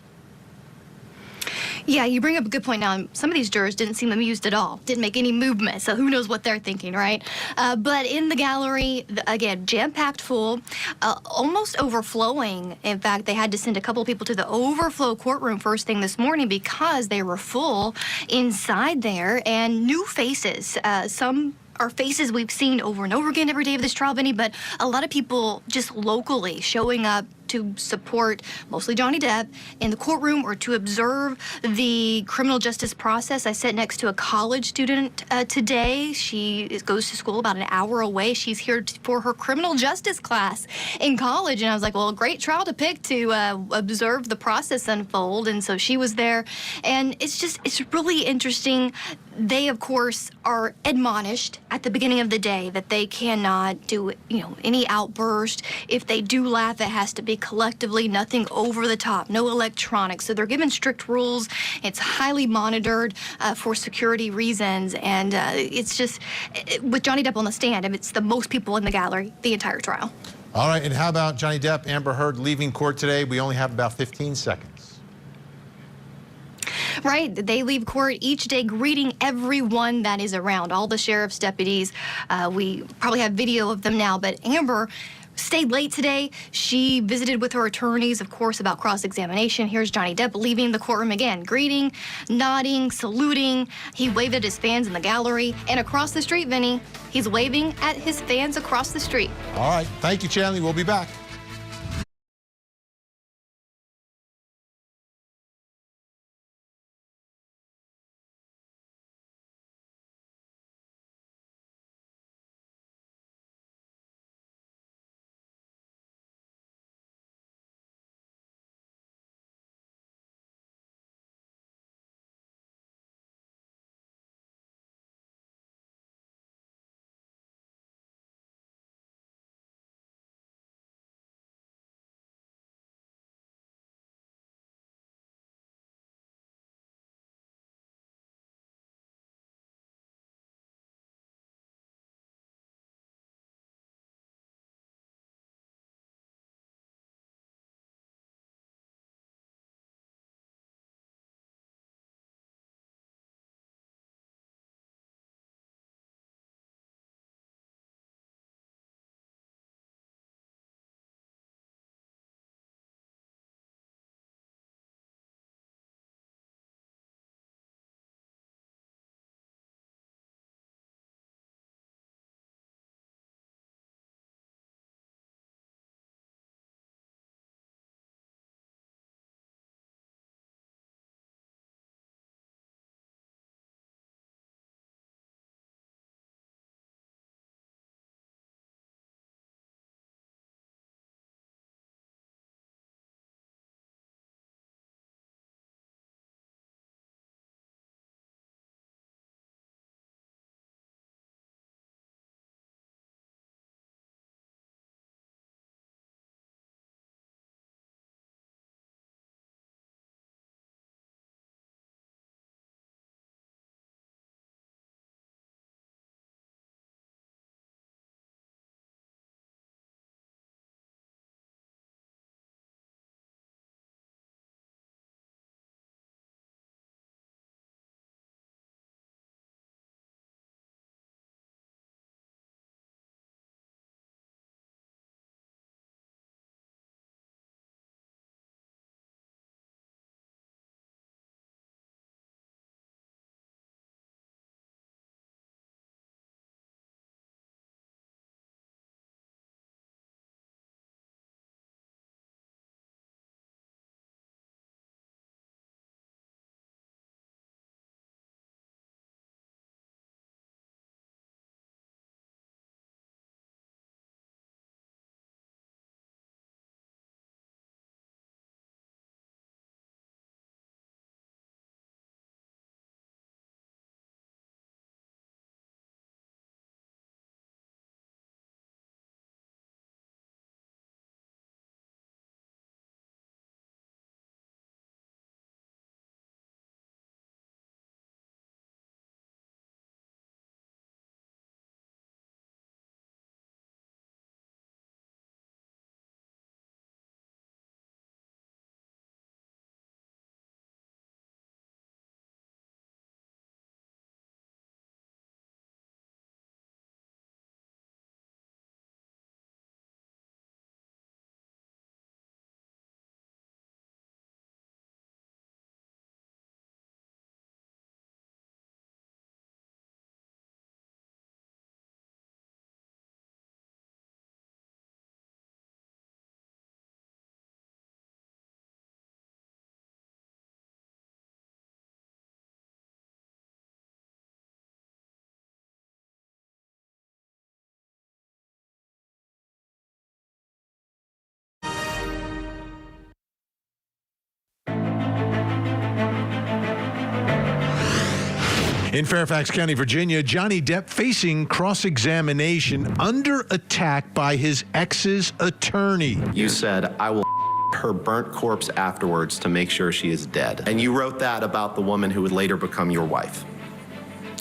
Yeah, you bring up a good point now. Some of these jurors didn't seem amused at all, didn't make any movement, so who knows what they're thinking, right? But in the gallery, again, jam-packed full, almost overflowing. In fact, they had to send a couple of people to the overflow courtroom first thing this morning because they were full inside there, and new faces. Some are faces we've seen over and over again every day of this trial, Vinnie, but a lot of people just locally showing up to support mostly Johnny Depp in the courtroom or to observe the criminal justice process. I sat next to a college student today. She goes to school about an hour away. She's here for her criminal justice class in college. And I was like, well, a great trial to pick to observe the process unfold. And so she was there. And it's really interesting. They, of course, are admonished at the beginning of the day that they cannot do, any outburst. If they do laugh, it has to be collectively, nothing over the top, no electronics. So they're given strict rules. It's highly monitored for security reasons. And it's just, with Johnny Depp on the stand, it's the most people in the gallery the entire trial. All right, and how about Johnny Depp, Amber Heard leaving court today? We only have about 15 seconds. Right, they leave court each day greeting everyone that is around, all the sheriff's deputies. We probably have video of them now, but Amber stayed late today. She visited with her attorneys, of course, about cross-examination. Here's Johnny Depp leaving the courtroom again, greeting, nodding, saluting. He waved at his fans in the gallery. And across the street, Vinnie, he's waving at his fans across the street. All right, thank you, Chanley. We'll be back. In Fairfax County, Virginia, Johnny Depp facing cross-examination under attack by his ex's attorney. You said, I will her burnt corpse afterwards to make sure she is dead. And you wrote that about the woman who would later become your wife.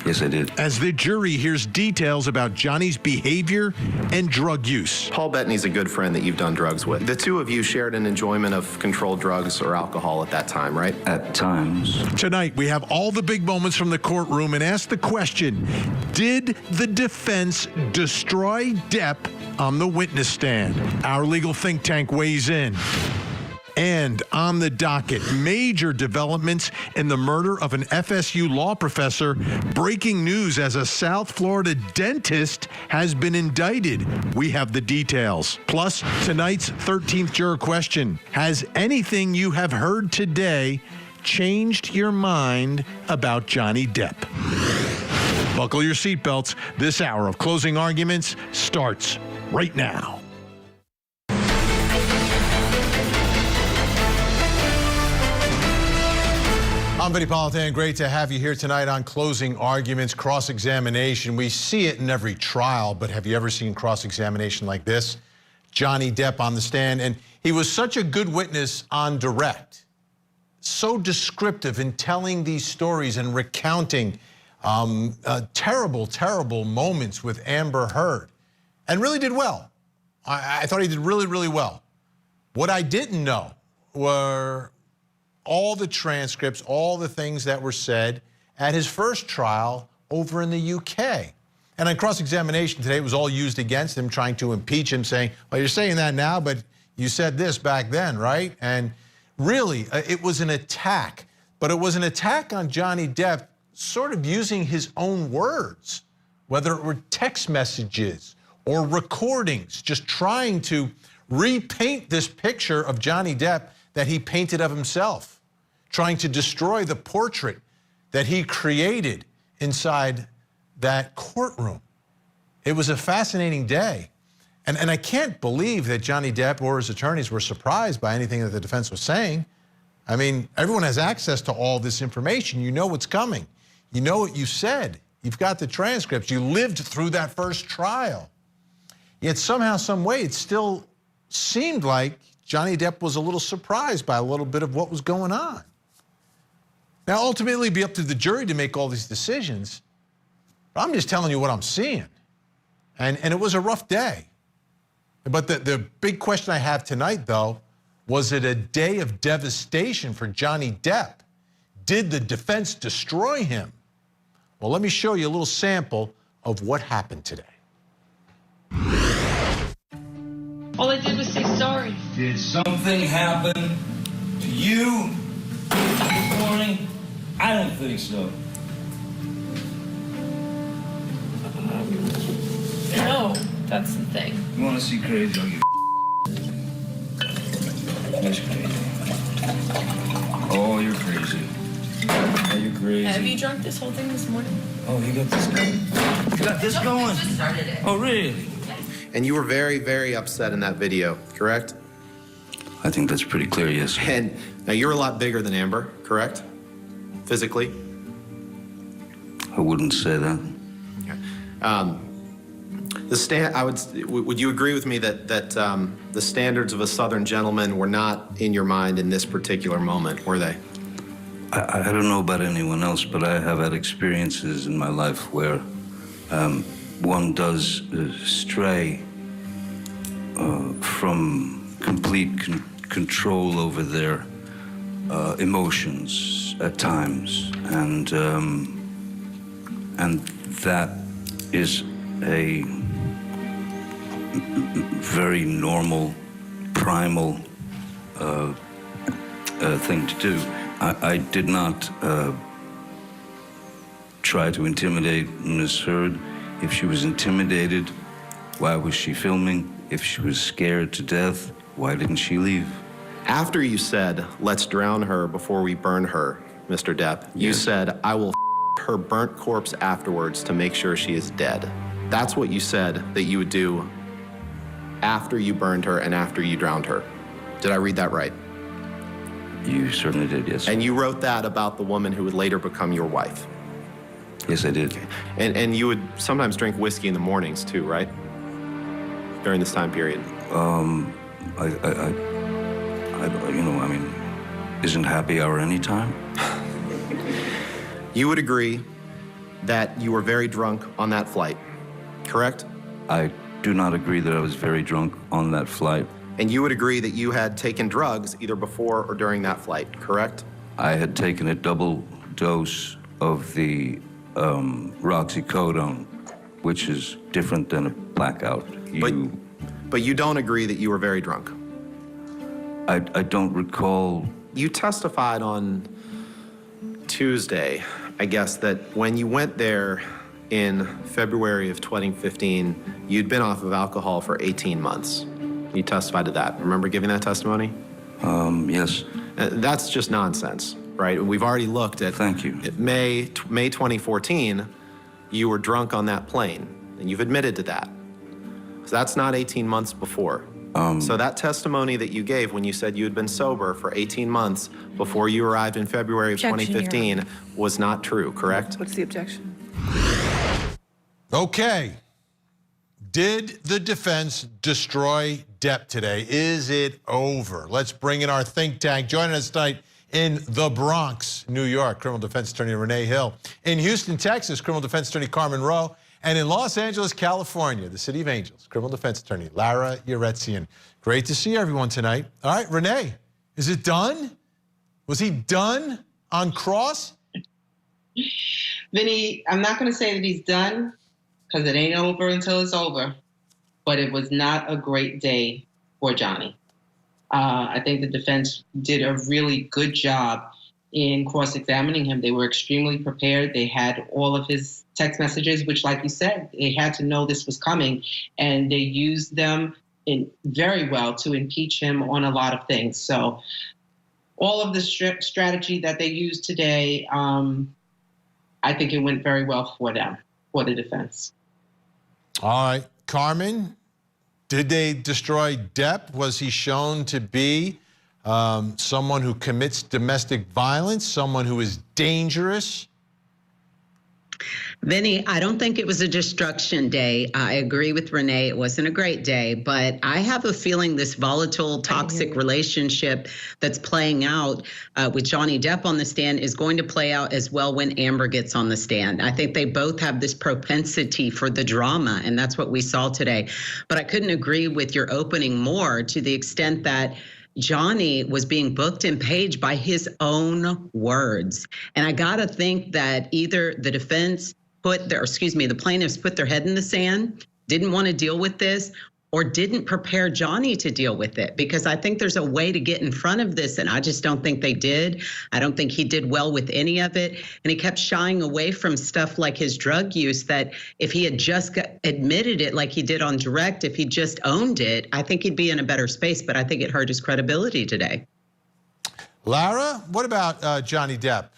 Yes, I did. As the jury hears details about Johnny's behavior and drug use. Paul Bettany's a good friend that you've done drugs with. The two of you shared an enjoyment of controlled drugs or alcohol at that time, right? At times. Tonight, we have all the big moments from the courtroom and ask the question, did the defense destroy Depp on the witness stand? Our legal think tank weighs in. And on the docket, major developments in the murder of an FSU law professor. Breaking news as a South Florida dentist has been indicted. We have the details. Plus, tonight's 13th juror question. Has anything you have heard today changed your mind about Johnny Depp? Buckle your seatbelts. This hour of closing arguments starts right now. I'm Vinnie Politan. Great to have you here tonight on Closing Arguments, cross-examination. We see it in every trial, but have you ever seen cross-examination like this? Johnny Depp on the stand, and he was such a good witness on direct, so descriptive in telling these stories and recounting terrible, terrible moments with Amber Heard, and really did well. I thought he did really, really well. What I didn't know were all the transcripts, all the things that were said at his first trial over in the UK. And on cross-examination today, it was all used against him, trying to impeach him, saying, well, you're saying that now, but you said this back then, right? And really, it was an attack. But it was an attack on Johnny Depp, sort of using his own words, whether it were text messages or recordings, just trying to repaint this picture of Johnny Depp that he painted of himself, trying to destroy the portrait that he created inside that courtroom. It was a fascinating day. And I can't believe that Johnny Depp or his attorneys were surprised by anything that the defense was saying. I mean, everyone has access to all this information. You know what's coming. You know what you said. You've got the transcripts. You lived through that first trial. Yet somehow, some way, it still seemed like Johnny Depp was a little surprised by a little bit of what was going on. Now, ultimately, it'd be up to the jury to make all these decisions. But I'm just telling you what I'm seeing. And it was a rough day. But the big question I have tonight, though, was it a day of devastation for Johnny Depp? Did the defense destroy him? Well, let me show you a little sample of what happened today. All I did was say sorry. Did something happen to you this morning? I don't think so. No, that's the thing. You want to see crazy? I'll give That's crazy. Oh, you're crazy. Oh, you're crazy. Have you drunk this whole thing this morning? Oh, you got this going? You got this going? I just started it. Oh, really? And you were very, very upset in that video, correct? I think that's pretty clear, yes. And now you're a lot bigger than Amber, correct? Physically? I wouldn't say that. Okay. Would you agree with me that the standards of a Southern gentleman were not in your mind in this particular moment, were they? I don't know about anyone else, but I have had experiences in my life where one does stray from complete control over their emotions at times, and that is a very normal, primal thing to do. I did not try to intimidate Ms. Heard. If she was intimidated, why was she filming? If she was scared to death, why didn't she leave? After you said, let's drown her before we burn her, Mr. Depp, you said, I will her burnt corpse afterwards to make sure she is dead. That's what you said that you would do after you burned her and after you drowned her. Did I read that right? You certainly did, yes. And you wrote that about the woman who would later become your wife. Yes, I did. Okay. And you would sometimes drink whiskey in the mornings too, right? During this time period. Isn't happy hour any time? You would agree that you were very drunk on that flight, correct? I do not agree that I was very drunk on that flight. And you would agree that you had taken drugs either before or during that flight, correct? I had taken a double dose of the roxycodone, which is different than a blackout. But you don't agree that you were very drunk? I don't recall. You testified on Tuesday, I guess, that when you went there in February of 2015, you'd been off of alcohol for 18 months. You testified to that. Remember giving that testimony? Yes. That's just nonsense, right? We've already looked at. Thank you. May 2014, you were drunk on that plane, and you've admitted to that. So that's not 18 months before. So that testimony that you gave when you said you had been sober for 18 months before you arrived in February of 2015 was not true, correct? What's the objection? Okay. Did the defense destroy Depp today? Is it over? Let's bring in our think tank. Joining us tonight in the Bronx, New York, criminal defense attorney Renee Hill. In Houston, Texas, criminal defense attorney Carmen Rowe. And in Los Angeles, California, the city of angels, criminal defense attorney Lara Uretzian. Great to see everyone tonight. All right, Renee, is it done? Was he done on cross? Vinnie, I'm not going to say that he's done because it ain't over until it's over, but it was not a great day for Johnny. I think the defense did a really good job in cross-examining him. They were extremely prepared. They had all of his text messages, which, like you said, they had to know this was coming, and they used them very well to impeach him on a lot of things. So all of the strategy that they used today, I think it went very well for them, for the defense. All right, Carmen, did they destroy Depp? Was he shown to be someone who commits domestic violence, someone who is dangerous? Vinnie, I don't think it was a destruction day. I agree with Renee. It wasn't a great day, but I have a feeling this volatile, toxic relationship that's playing out with Johnny Depp on the stand is going to play out as well when Amber gets on the stand. I think they both have this propensity for the drama, and that's what we saw today. But I couldn't agree with your opening more to the extent that Johnny was being booked and paged by his own words. And I got to think that either the defense the plaintiffs put their head in the sand, didn't want to deal with this, or didn't prepare Johnny to deal with it, because I think there's a way to get in front of this, and I just don't think they did. I don't think he did well with any of it, and he kept shying away from stuff like his drug use that if he had just admitted it like he did on direct, if he just owned it, I think he'd be in a better space, but I think it hurt his credibility today. Lara, what about Johnny Depp?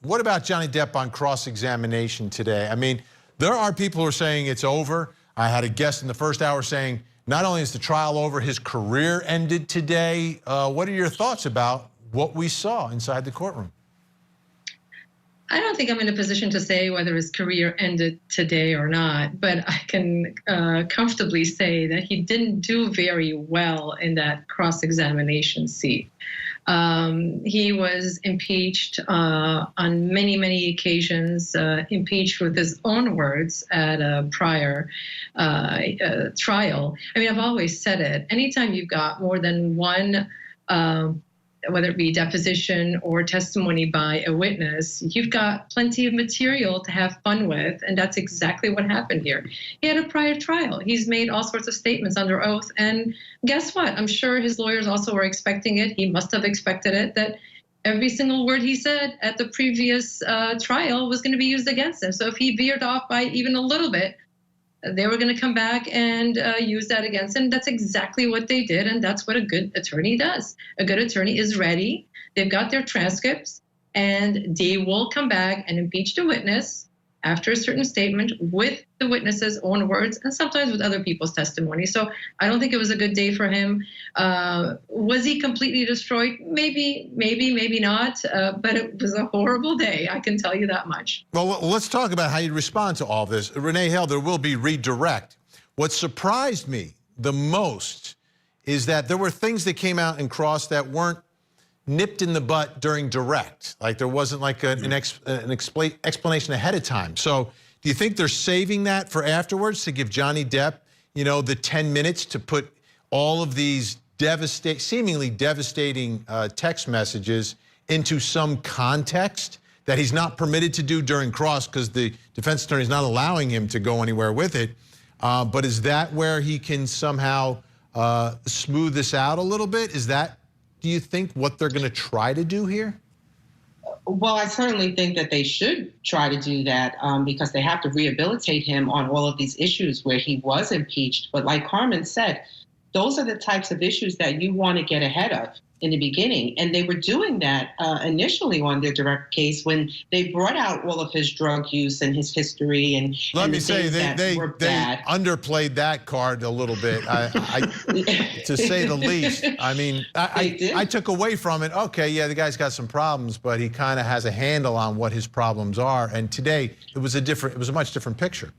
What about Johnny Depp on cross-examination today? I mean, there are people who are saying it's over. I had a guest in the first hour saying not only is the trial over, his career ended today. What are your thoughts about what we saw inside the courtroom? I don't think I'm in a position to say whether his career ended today or not, but I can comfortably say that he didn't do very well in that cross-examination seat. He was impeached on many, many occasions, impeached with his own words at a prior trial. I mean, I've always said it. Anytime you've got more than one, whether it be deposition or testimony by a witness, you've got plenty of material to have fun with, and that's exactly what happened here. He had a prior trial. He's made all sorts of statements under oath, and guess what? I'm sure his lawyers also were expecting it. He must have expected it, that every single word he said at the previous trial was going to be used against him. So if he veered off by even a little bit, they were going to come back and use that against him. That's exactly what they did, and that's what a good attorney does. A good attorney is ready. They've got their transcripts, and they will come back and impeach the witness after a certain statement with the witness's own words and sometimes with other people's testimony. So I don't think it was a good day for him. Was he completely destroyed? Maybe not. But it was a horrible day. I can tell you that much. Well, let's talk about how you respond to all this. Renee Hale, there will be redirect. What surprised me the most is that there were things that came out in cross that weren't nipped in the butt during direct. Like there wasn't like an explanation ahead of time. So do you think they're saving that for afterwards to give Johnny Depp, you know, the 10 minutes to put all of these seemingly devastating text messages into some context that he's not permitted to do during cross because the defense attorney is not allowing him to go anywhere with it? But is that where he can somehow smooth this out a little bit? Is that, do you think, what they're going to try to do here? Well, I certainly think that they should try to do that because they have to rehabilitate him on all of these issues where he was impeached. But like Carmen said, those are the types of issues that you want to get ahead of in the beginning. And they were doing that initially on their direct case when they brought out all of his drug use and his history and let me say they underplayed that card a little bit, to say the least. I mean, I took away from it, okay, yeah, the guy's got some problems, but he kind of has a handle on what his problems are. And today it was a much different picture.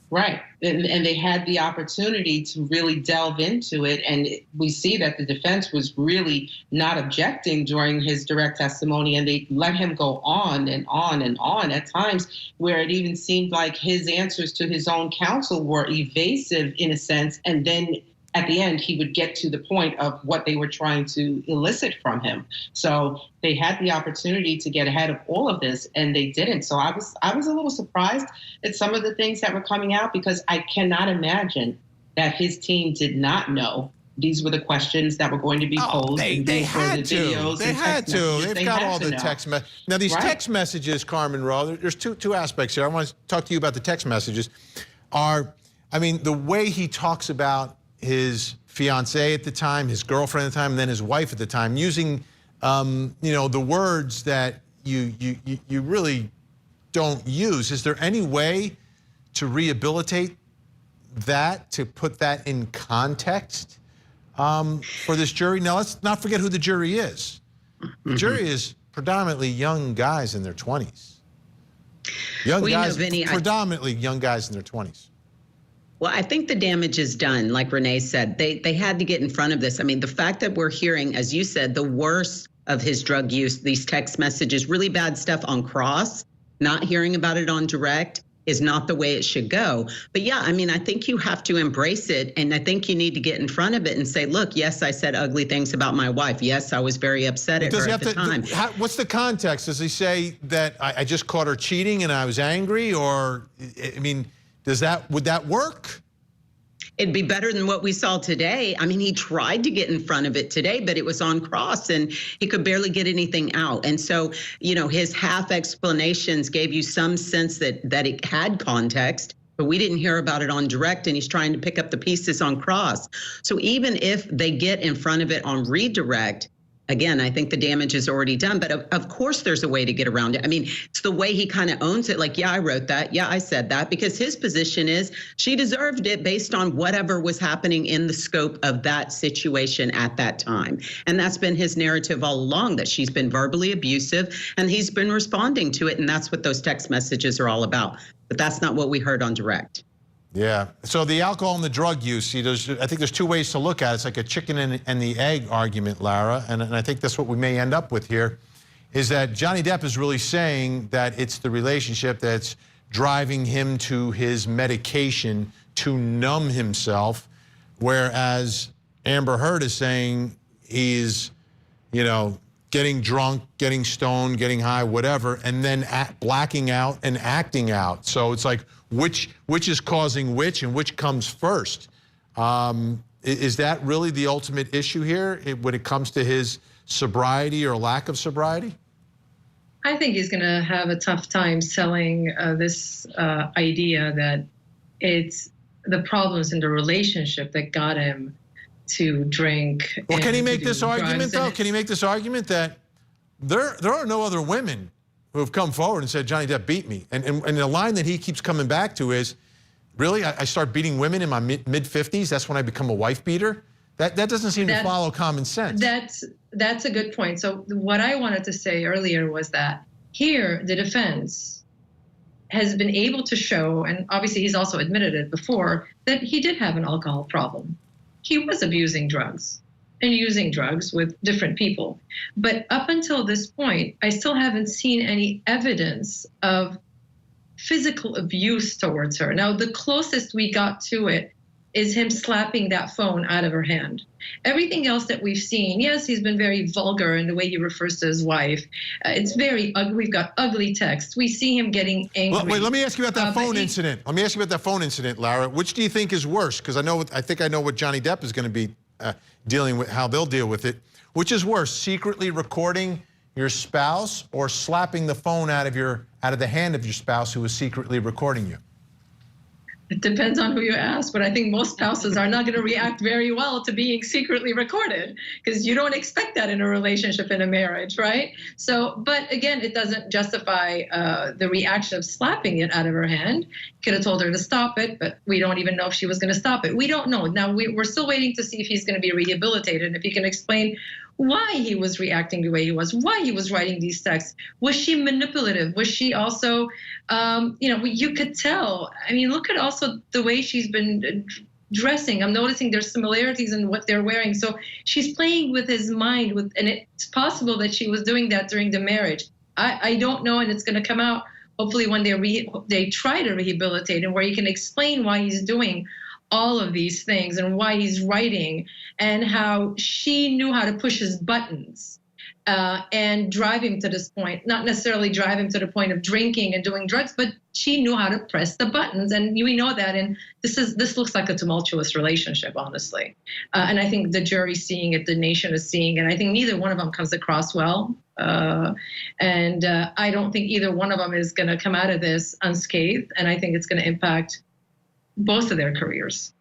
Right. And they had the opportunity to really delve into it. And we see that the defense was really not objecting during his direct testimony. And they let him go on and on and on at times where it even seemed like his answers to his own counsel were evasive in a sense. And then at the end, he would get to the point of what they were trying to elicit from him. So they had the opportunity to get ahead of all of this, and they didn't. So I was a little surprised at some of the things that were coming out because I cannot imagine that his team did not know these were the questions that were going to be posed. They had to. They had to. They've got all the text messages. Now, these text messages, Carmen Rowe, there's two aspects here. I want to talk to you about the text messages. I mean, the way he talks about his fiancée at the time, his girlfriend at the time, and then his wife at the time, using you know, the words that you really don't use. Is there any way to rehabilitate that, to put that in context for this jury? Now, let's not forget who the jury is. The jury is predominantly young guys in their 20s. Predominantly young guys in their 20s. Well, I think the damage is done, like Renee said. They had to get in front of this. I mean, the fact that we're hearing, as you said, the worst of his drug use, these text messages, really bad stuff on cross, not hearing about it on direct is not the way it should go. But yeah, I mean, I think you have to embrace it. And I think you need to get in front of it and say, look, yes, I said ugly things about my wife. Yes, I was very upset at her at the time. What's the context? Does he say that I just caught her cheating and I was angry? Or, I mean, would that work? It'd be better than what we saw today. I mean, he tried to get in front of it today, but it was on cross and he could barely get anything out. And so, you know, his half explanations gave you some sense that it had context, but we didn't hear about it on direct, and he's trying to pick up the pieces on cross. So even if they get in front of it on redirect, again, I think the damage is already done, but of course there's a way to get around it. I mean, it's the way he kind of owns it. Like, yeah, I wrote that. Yeah, I said that, because his position is she deserved it based on whatever was happening in the scope of that situation at that time. And that's been his narrative all along, that she's been verbally abusive and he's been responding to it. And that's what those text messages are all about. But that's not what we heard on direct. Yeah. So the alcohol and the drug use, I think there's two ways to look at it. It's like a chicken and the egg argument, Lara, and I think that's what we may end up with here, is that Johnny Depp is really saying that it's the relationship that's driving him to his medication to numb himself, whereas Amber Heard is saying he's, you know, getting drunk, getting stoned, getting high, whatever, and then blacking out and acting out. So it's like, which is causing which and which comes first? Is that really the ultimate issue here when it comes to his sobriety or lack of sobriety? I think he's going to have a tough time selling this idea that it's the problems in the relationship that got him to drink. Well, can he make this argument, though? Can he make this argument that there are no other women who have come forward and said, Johnny Depp beat me. And the line that he keeps coming back to is, really, I start beating women in my mid-50s? That's when I become a wife beater? That doesn't seem to follow common sense. That's a good point. So what I wanted to say earlier was that here the defense has been able to show, and obviously he's also admitted it before, that he did have an alcohol problem. He was abusing drugs and using drugs with different people. But up until this point, I still haven't seen any evidence of physical abuse towards her. Now, the closest we got to it is him slapping that phone out of her hand. Everything else that we've seen, yes, he's been very vulgar in the way he refers to his wife. It's very ugly. We've got ugly texts. We see him getting angry. Well, wait, let me ask you about that phone incident. Let me ask you about that phone incident, Lara. Which do you think is worse? Because I think I know what Johnny Depp is going to be dealing with, how they'll deal with it. Which is worse, secretly recording your spouse or slapping the phone out of the hand of your spouse who is secretly recording you? It depends on who you ask, but I think most spouses are not going to react very well to being secretly recorded, because you don't expect that in a relationship, in a marriage, right? So, but again, it doesn't justify the reaction of slapping it out of her hand. Could have told her to stop it, but we don't even know if she was going to stop it. We don't know. Now, we're still waiting to see if he's going to be rehabilitated, if he can explain why he was reacting the way he was, why he was writing these texts. Was she manipulative? Was she also, you could tell. I mean, look at also the way she's been dressing. I'm noticing there's similarities in what they're wearing. So she's playing with his mind, and it's possible that she was doing that during the marriage. I don't know, and it's going to come out hopefully when they try to rehabilitate him, where he can explain why he's doing all of these things and why he's writing, and how she knew how to push his buttons and drive him to this point, not necessarily drive him to the point of drinking and doing drugs, but she knew how to press the buttons. And we know that, and this looks like a tumultuous relationship, honestly. And I think the jury's seeing it, the nation is seeing it. I think neither one of them comes across well. And I don't think either one of them is going to come out of this unscathed. And I think it's going to impact both of their careers.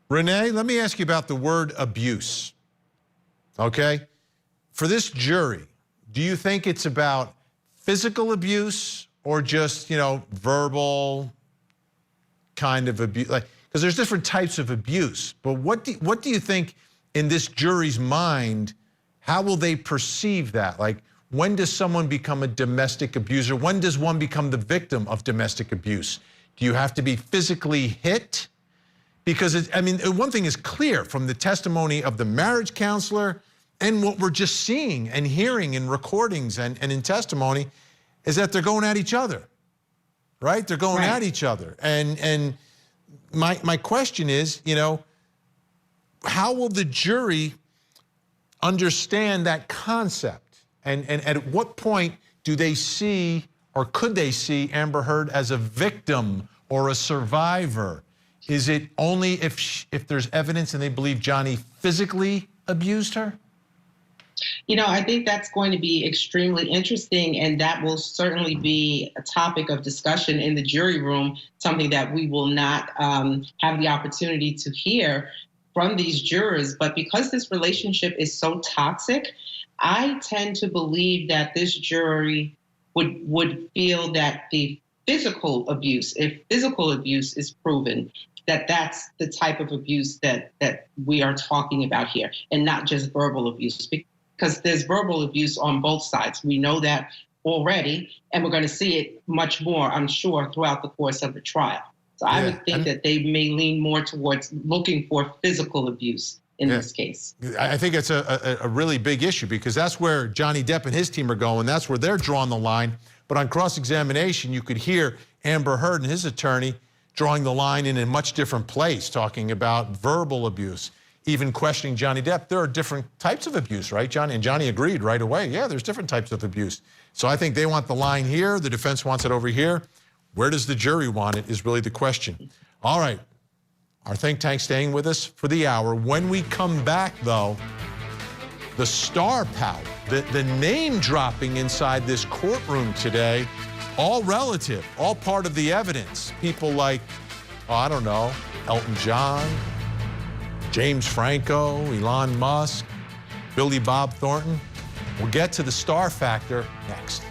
Renee, let me ask you about the word abuse, okay? For this jury, do you think it's about physical abuse or just, verbal kind of abuse? Because there's different types of abuse, but what do you think in this jury's mind, how will they perceive that? Like, when does someone become a domestic abuser? When does one become the victim of domestic abuse? Do you have to be physically hit? Because, one thing is clear from the testimony of the marriage counselor and what we're just seeing and hearing in recordings and in testimony is that they're going at each other, right? They're going at each other. And my question is, how will the jury understand that concept? And at what point do they see, or could they see, Amber Heard as a victim or a survivor? Is it only if there's evidence and they believe Johnny physically abused her? I think that's going to be extremely interesting, and that will certainly be a topic of discussion in the jury room, something that we will not have the opportunity to hear from these jurors. But because this relationship is so toxic, I tend to believe that this jury would feel that the physical abuse, if physical abuse is proven, that's the type of abuse that we are talking about here, and not just verbal abuse, because there's verbal abuse on both sides. We know that already, and we're going to see it much more, I'm sure, throughout the course of the trial. So I would think that they may lean more towards looking for physical abuse in this case. I think it's a really big issue, because that's where Johnny Depp and his team are going. That's where they're drawing the line. But on cross-examination, you could hear Amber Heard and his attorney drawing the line in a much different place, talking about verbal abuse, even questioning Johnny Depp. There are different types of abuse, right, Johnny? And Johnny agreed right away. Yeah, there's different types of abuse. So I think they want the line here. The defense wants it over here. Where does the jury want it is really the question. All right. Our think tank staying with us for the hour. When we come back, though, the star power, the name dropping inside this courtroom today, all relative, all part of the evidence. People like, Elton John, James Franco, Elon Musk, Billy Bob Thornton. We'll get to the star factor next.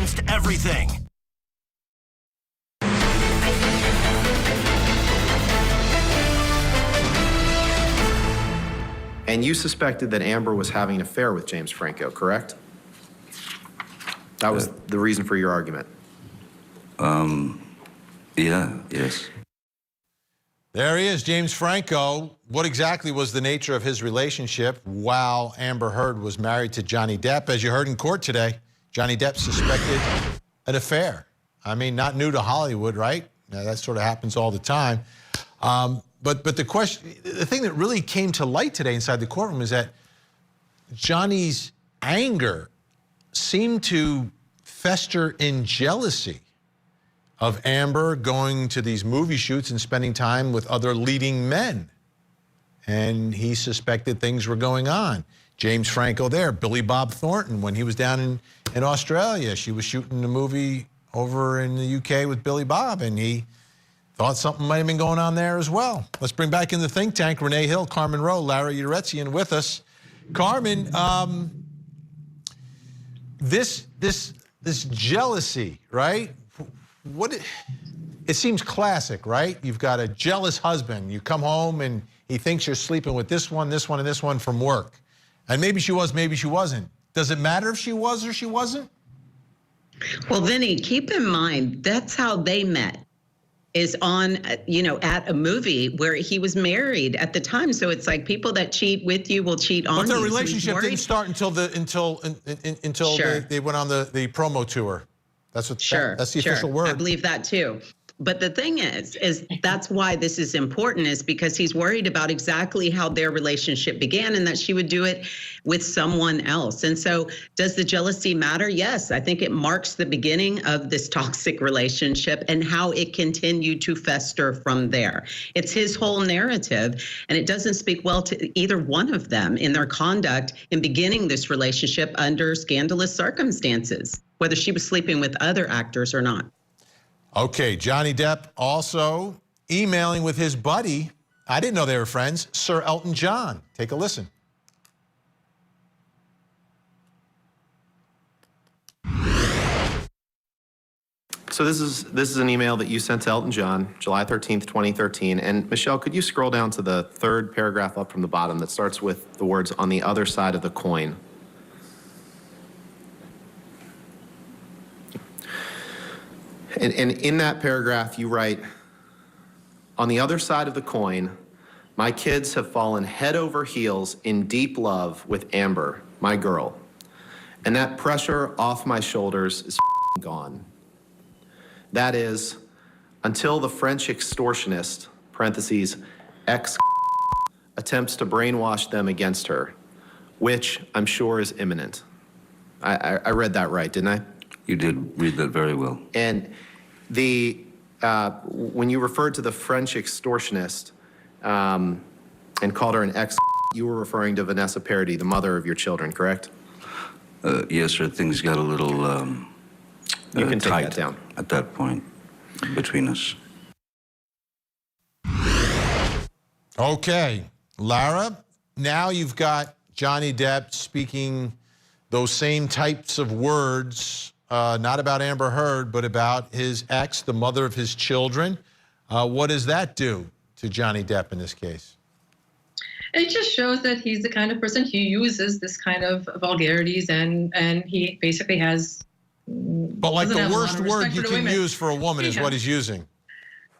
against everything. And you suspected that Amber was having an affair with James Franco, correct? That was the reason for your argument. Yes. There he is, James Franco. What exactly was the nature of his relationship while Amber Heard was married to Johnny Depp? As you heard in court today, Johnny Depp suspected an affair. I mean, not new to Hollywood, right? Now, that sort of happens all the time. But the thing that really came to light today inside the courtroom is that Johnny's anger seemed to fester in jealousy of Amber going to these movie shoots and spending time with other leading men. And he suspected things were going on. James Franco there, Billy Bob Thornton, when he was down in Australia, she was shooting a movie over in the UK with Billy Bob, and he thought something might have been going on there as well. Let's bring back in the think tank Renee Hill, Carmen Rowe, Lara Uretzian with us. Carmen, this jealousy, right? It seems classic, right? You've got a jealous husband. You come home and he thinks you're sleeping with this one, and this one from work. And maybe she was, maybe she wasn't. Does it matter if she was or she wasn't? Well, Vinnie, keep in mind, that's how they met, is on, at a movie where he was married at the time. So it's like people that cheat with you will cheat on you. But their relationship didn't start until Sure. they went on the promo tour. That's what. Sure. That's the official word. I believe that too. But the thing is that's why this is important, is because he's worried about exactly how their relationship began and that she would do it with someone else. And so does the jealousy matter? Yes, I think it marks the beginning of this toxic relationship and how it continued to fester from there. It's his whole narrative, and it doesn't speak well to either one of them in their conduct in beginning this relationship under scandalous circumstances, whether she was sleeping with other actors or not. Okay, Johnny Depp also emailing with his buddy, I didn't know they were friends, Sir Elton John. Take a listen. So this is an email that you sent to Elton John, July 13th, 2013. And Michelle, could you scroll down to the third paragraph up from the bottom that starts with the words "on the other side of the coin"? And in that paragraph, you write, "On the other side of the coin, my kids have fallen head over heels in deep love with Amber, my girl. And that pressure off my shoulders is gone. That is, until the French extortionist, parentheses, ex, attempts to brainwash them against her, which I'm sure is imminent." I read that right, didn't I? You did read that very well. And when you referred to the French extortionist and called her an ex, you were referring to Vanessa Paradis, the mother of your children, correct? Yes, sir. Things got a little you can take tight that down at that point between us. Okay, Lara, now you've got Johnny Depp speaking those same types of words, not about Amber Heard, but about his ex, the mother of his children. What does that do to Johnny Depp in this case? It just shows that he's the kind of person who uses this kind of vulgarities, and he basically has. But like the worst word you can use for a woman is what he's using.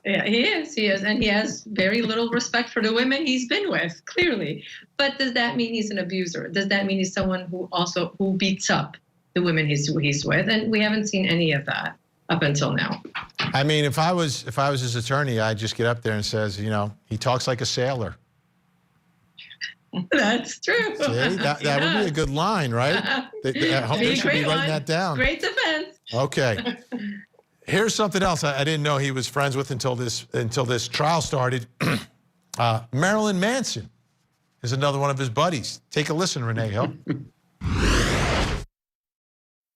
Yeah, he is, and he has very little respect for the women he's been with, clearly. But does that mean he's an abuser? Does that mean he's someone who beats up the women he's with? And we haven't seen any of that up until now. I mean, if I was his attorney, I'd just get up there and says, he talks like a sailor. That's true. See, that would be a good line, right? They should be writing that down. Great defense. Okay. Here's something else I didn't know he was friends with until this trial started. Marilyn Manson is another one of his buddies. Take a listen, Renee Hill.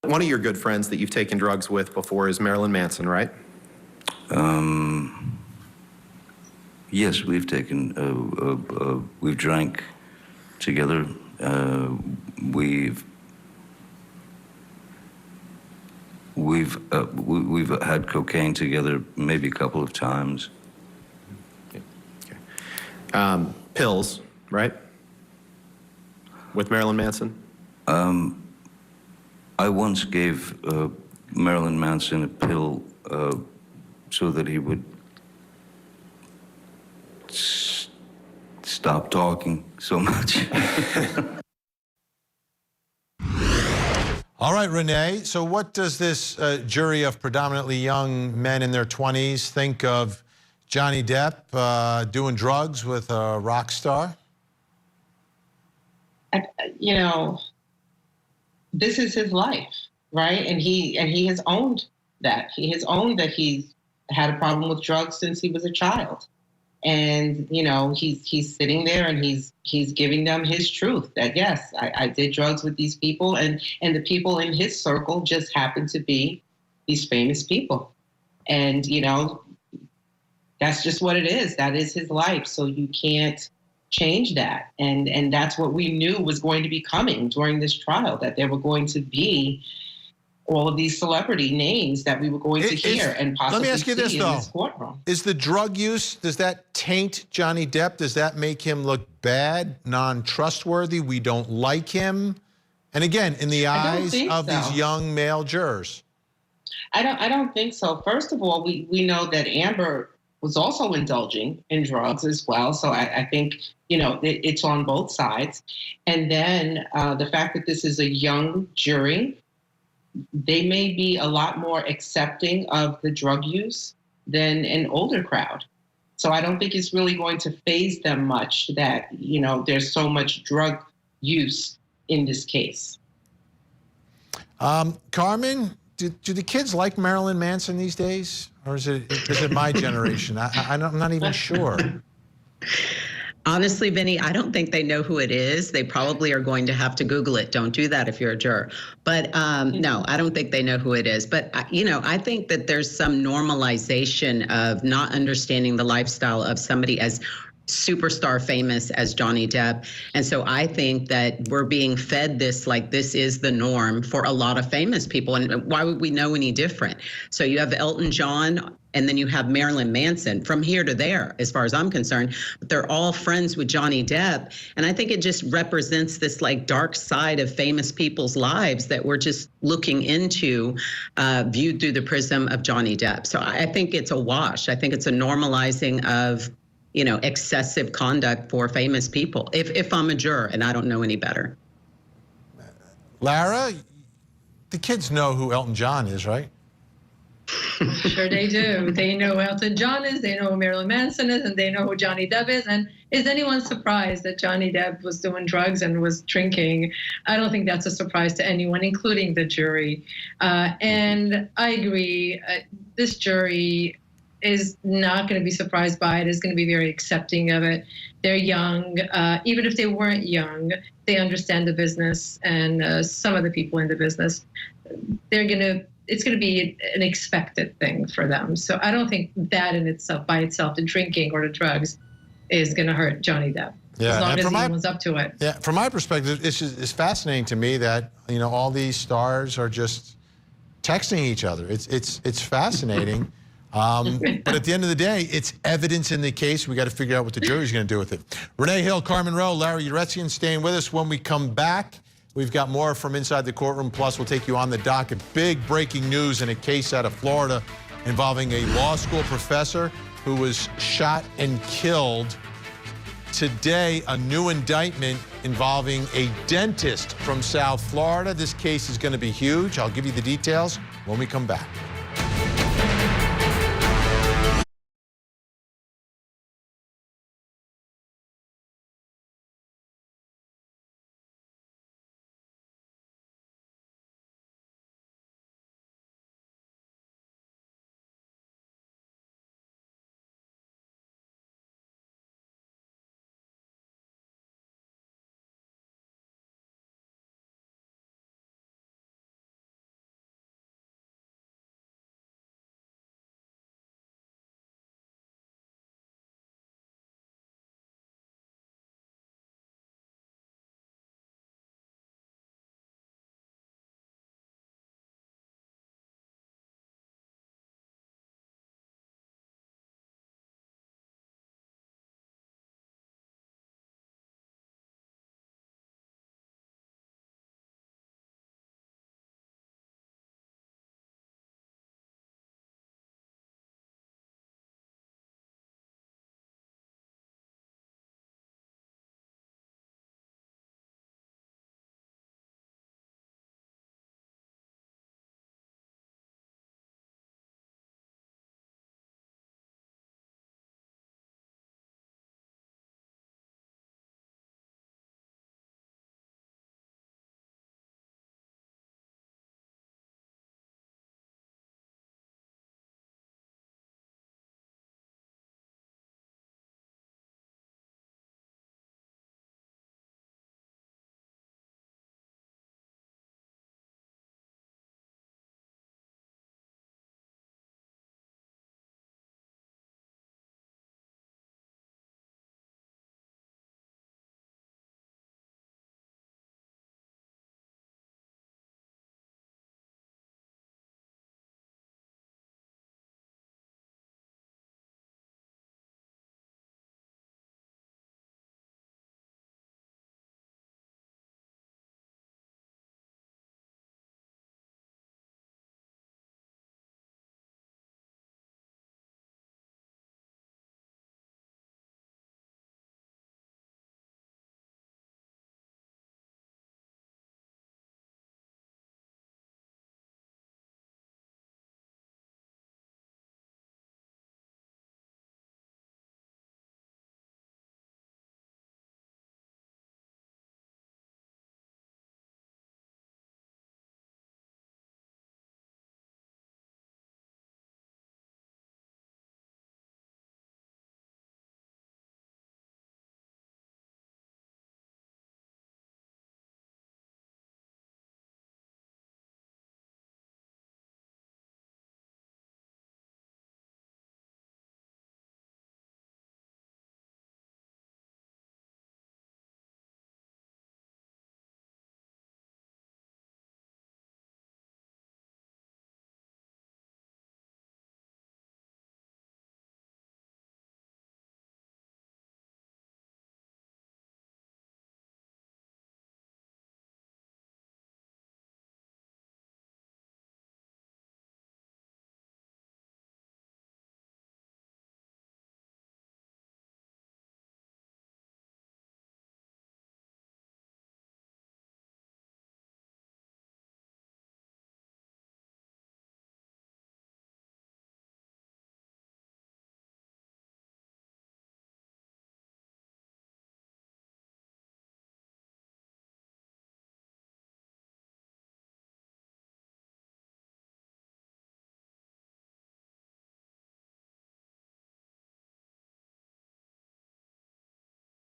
One of your good friends that you've taken drugs with before is Marilyn Manson, right? Yes, we've taken, we've drank together. we've had cocaine together maybe a couple of times. Pills, right? With Marilyn Manson? I once gave Marilyn Manson a pill so that he would stop talking so much. All right, Renee, so what does this jury of predominantly young men in their 20s think of Johnny Depp doing drugs with a rock star? You know, this is his life, right? And he has owned that. He has owned that he's had a problem with drugs since he was a child. And, you know, he's sitting there and he's giving them his truth that, yes, I did drugs with these people. And the people in his circle just happen to be these famous people. And, you know, that's just what it is. That is his life. So you can't change that. And that's what we knew was going to be coming during this trial, that there were going to be all of these celebrity names that we were going to hear and possibly let me ask you this, see though. in this courtroom. Is the drug use, does that taint Johnny Depp? Does that make him look bad, non-trustworthy? We don't like him? And again, in the eyes of these young male jurors. I don't think so. First of all, we know that Amber was also indulging in drugs as well. So I think, you know, it's on both sides. And then the fact that this is a young jury, they may be a lot more accepting of the drug use than an older crowd. So I don't think it's really going to faze them much that, you know, there's so much drug use in this case. Carmen, do the kids like Marilyn Manson these days? Or is it my generation? I'm not even sure. Honestly, Vinny, I don't think they know who it is. They probably are going to have to Google it. Don't do that if you're a juror. But no, I don't think they know who it is. But, you know, I think that there's some normalization of not understanding the lifestyle of somebody as superstar famous as Johnny Depp. And so I think that we're being fed this, like this is the norm for a lot of famous people. And why would we know any different? So you have Elton John, and then you have Marilyn Manson from here to there, as far as I'm concerned. But they're all friends with Johnny Depp. And I think it just represents this like dark side of famous people's lives that we're just looking into, viewed through the prism of Johnny Depp. So I think it's a wash. I think it's a normalizing of, you know, excessive conduct for famous people, if I'm a juror and I don't know any better. Lara, the kids know who Elton John is, right? Sure they do. They know who Elton John is, they know who Marilyn Manson is, and they know who Johnny Depp is. And is anyone surprised that Johnny Depp was doing drugs and was drinking? I don't think that's a surprise to anyone, including the jury. And I agree, this jury is not going to be surprised by it, is going to be very accepting of it. They're young. Even if they weren't young, they understand the business, and some of the people in the business, it's going to be an expected thing for them. So I don't think that in itself, by itself, the drinking or the drugs is going to hurt Johnny Depp. Yeah, as long as he was up to it. Yeah, from my perspective, it's fascinating to me that, you know, all these stars are just texting each other. It's fascinating. But at the end of the day, it's evidence in the case. We got to figure out what the jury's going to do with it. Renee Hill, Carmen Rowe, Larry Uretzian staying with us. When we come back, we've got more from inside the courtroom. Plus, we'll take you on the docket. Big breaking news in a case out of Florida involving a law school professor who was shot and killed. Today, a new indictment involving a dentist from South Florida. This case is going to be huge. I'll give you the details when we come back.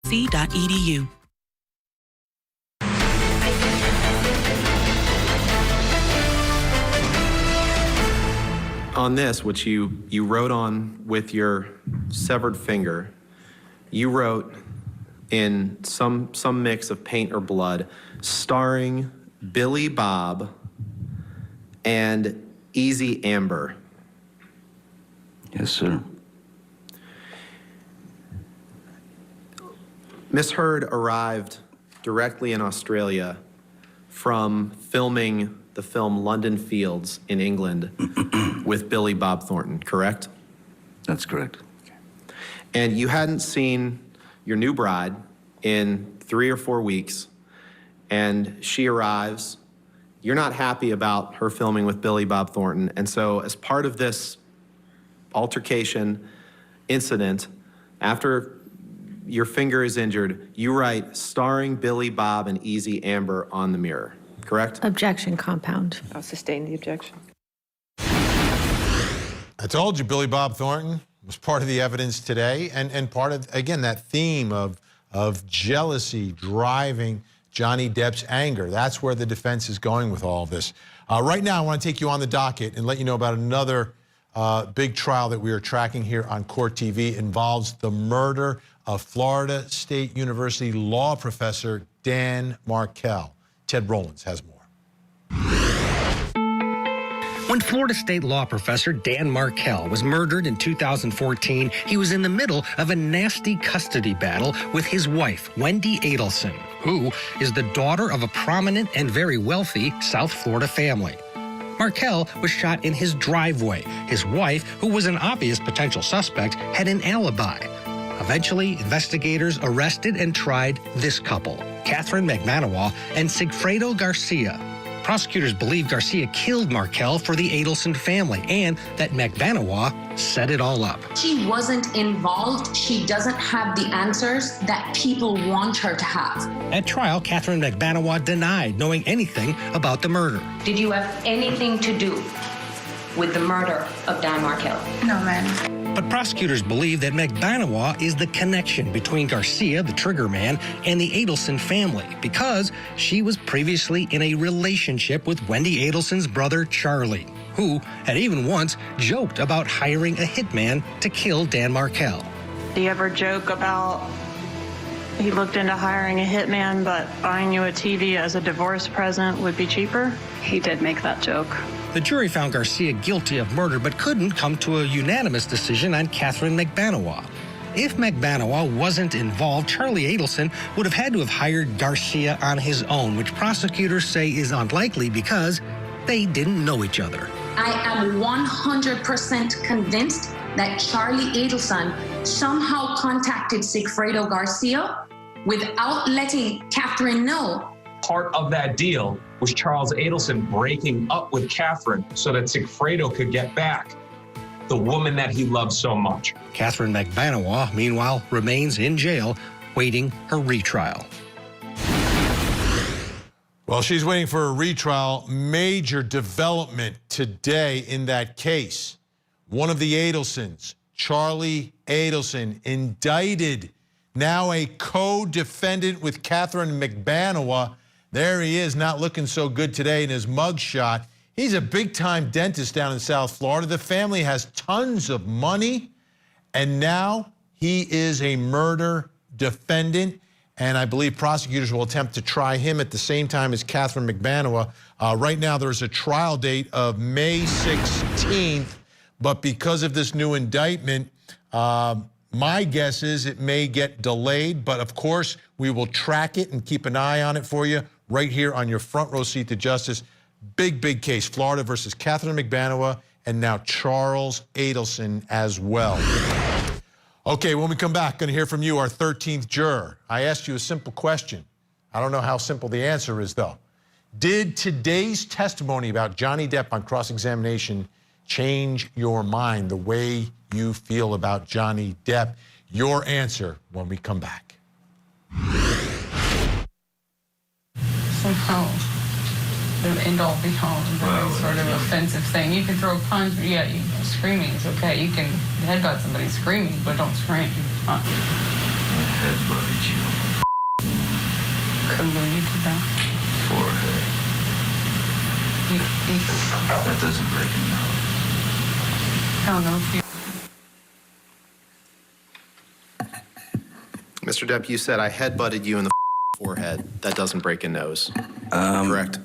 c.edu. On this, which you wrote on with your severed finger, you wrote in some mix of paint or blood, starring Billy Bob and Easy Amber. Yes, sir. Miss Heard arrived directly in Australia from filming the film London Fields in England with Billy Bob Thornton, correct? That's correct. And you hadn't seen your new bride in 3 or 4 weeks, and she arrives. You're not happy about her filming with Billy Bob Thornton, and so as part of this altercation incident, after your finger is injured, you write starring Billy Bob and Easy Amber on the mirror, correct? Objection compound. I'll sustain the objection. I told you Billy Bob Thornton was part of the evidence today, and part of, again, that theme of jealousy driving Johnny Depp's anger. That's where the defense is going with all of this. Right now, I want to take you on the docket and let you know about another big trial that we are tracking here on Court TV. It involves the murder of Florida State University law professor Dan Markel. Ted Rollins has more. When Florida State law professor Dan Markel was murdered in 2014, he was in the middle of a nasty custody battle with his wife, Wendy Adelson, who is the daughter of a prominent and very wealthy South Florida family. Markel was shot in his driveway. His wife, who was an obvious potential suspect, had an alibi. Eventually, investigators arrested and tried this couple, Catherine McManawa and Sigfredo Garcia. Prosecutors believe Garcia killed Markel for the Adelson family and that McManawa set it all up. She wasn't involved. She doesn't have the answers that people want her to have. At trial, Catherine McManawa denied knowing anything about the murder. Did you have anything to do with the murder of Dan Markel? No, ma'am. But prosecutors believe that McManawa is the connection between Garcia, the trigger man, and the Adelson family because she was previously in a relationship with Wendy Adelson's brother, Charlie, who had even once joked about hiring a hitman to kill Dan Markel. Do you ever joke about he looked into hiring a hitman, but buying you a TV as a divorce present would be cheaper? He did make that joke. The jury found Garcia guilty of murder but couldn't come to a unanimous decision on Catherine McManawa. If McManawa wasn't involved, Charlie Adelson would have had to have hired Garcia on his own, which prosecutors say is unlikely because they didn't know each other. I am 100% convinced that Charlie Adelson somehow contacted Sigfredo Garcia without letting Catherine know. Part of that deal was Charles Adelson breaking up with Catherine so that Sigfredo could get back the woman that he loved so much. Catherine McManawa, meanwhile, remains in jail waiting her retrial. Well, she's waiting for a retrial. Major development today in that case. One of the Adelsons, Charlie Adelson, indicted, now a co-defendant with Catherine McManawa. There he is, not looking so good today in his mugshot. He's a big-time dentist down in South Florida. The family has tons of money, and now he is a murder defendant, and I believe prosecutors will attempt to try him at the same time as Catherine McManawa. Right now, there's a trial date of May 16th, but because of this new indictment, my guess is it may get delayed, but of course, we will track it and keep an eye on it for you right here on your front row seat to justice. Big, big case, Florida versus Catherine McManawa, and now Charles Adelson as well. Okay, when we come back, going to hear from you, our 13th juror. I asked you a simple question. I don't know how simple the answer is, though. Did today's testimony about Johnny Depp on cross-examination change your mind, the way you feel about Johnny Depp? Your answer when we come back. Somehow, the end all be all, very sort of offensive thing. You can throw a punch, yeah, screaming is okay. You can headbutt somebody screaming, but don't scream. headbutted you on the Couldn't believe you did that. forehead. That doesn't break a nose. I don't know if you. Mr. Depp, you said I headbutted you in the forehead. That doesn't break a nose. Correct?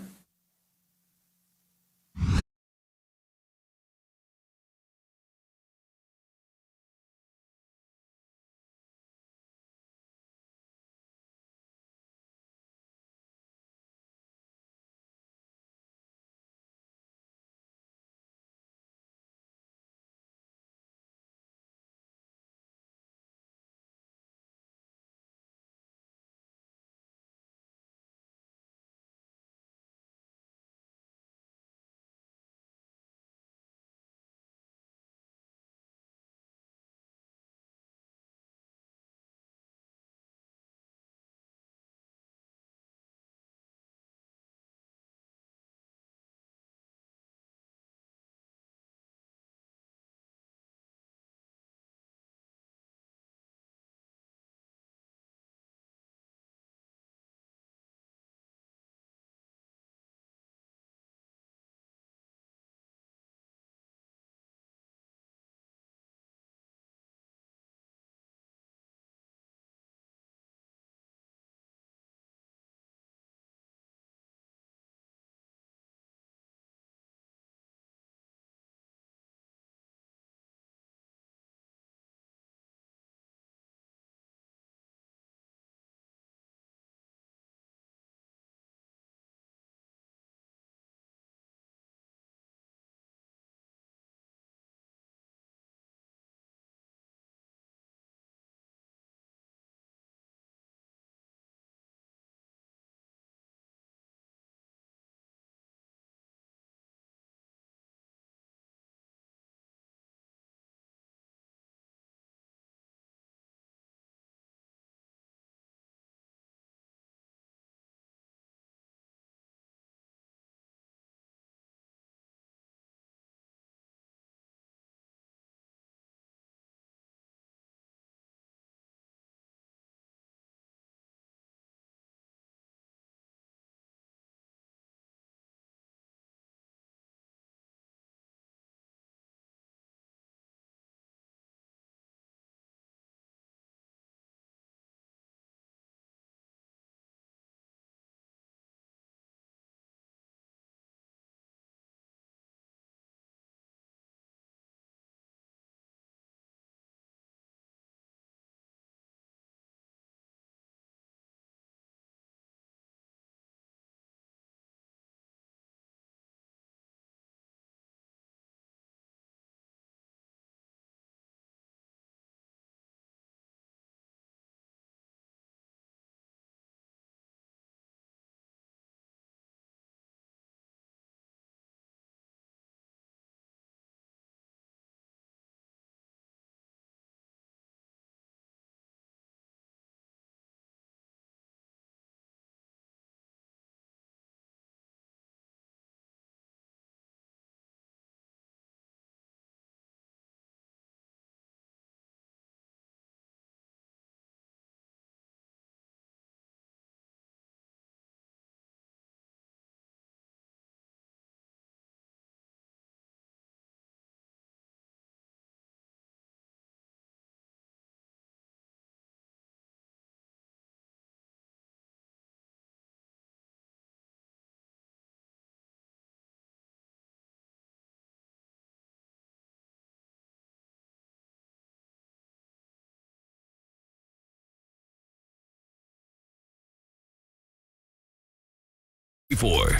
Before.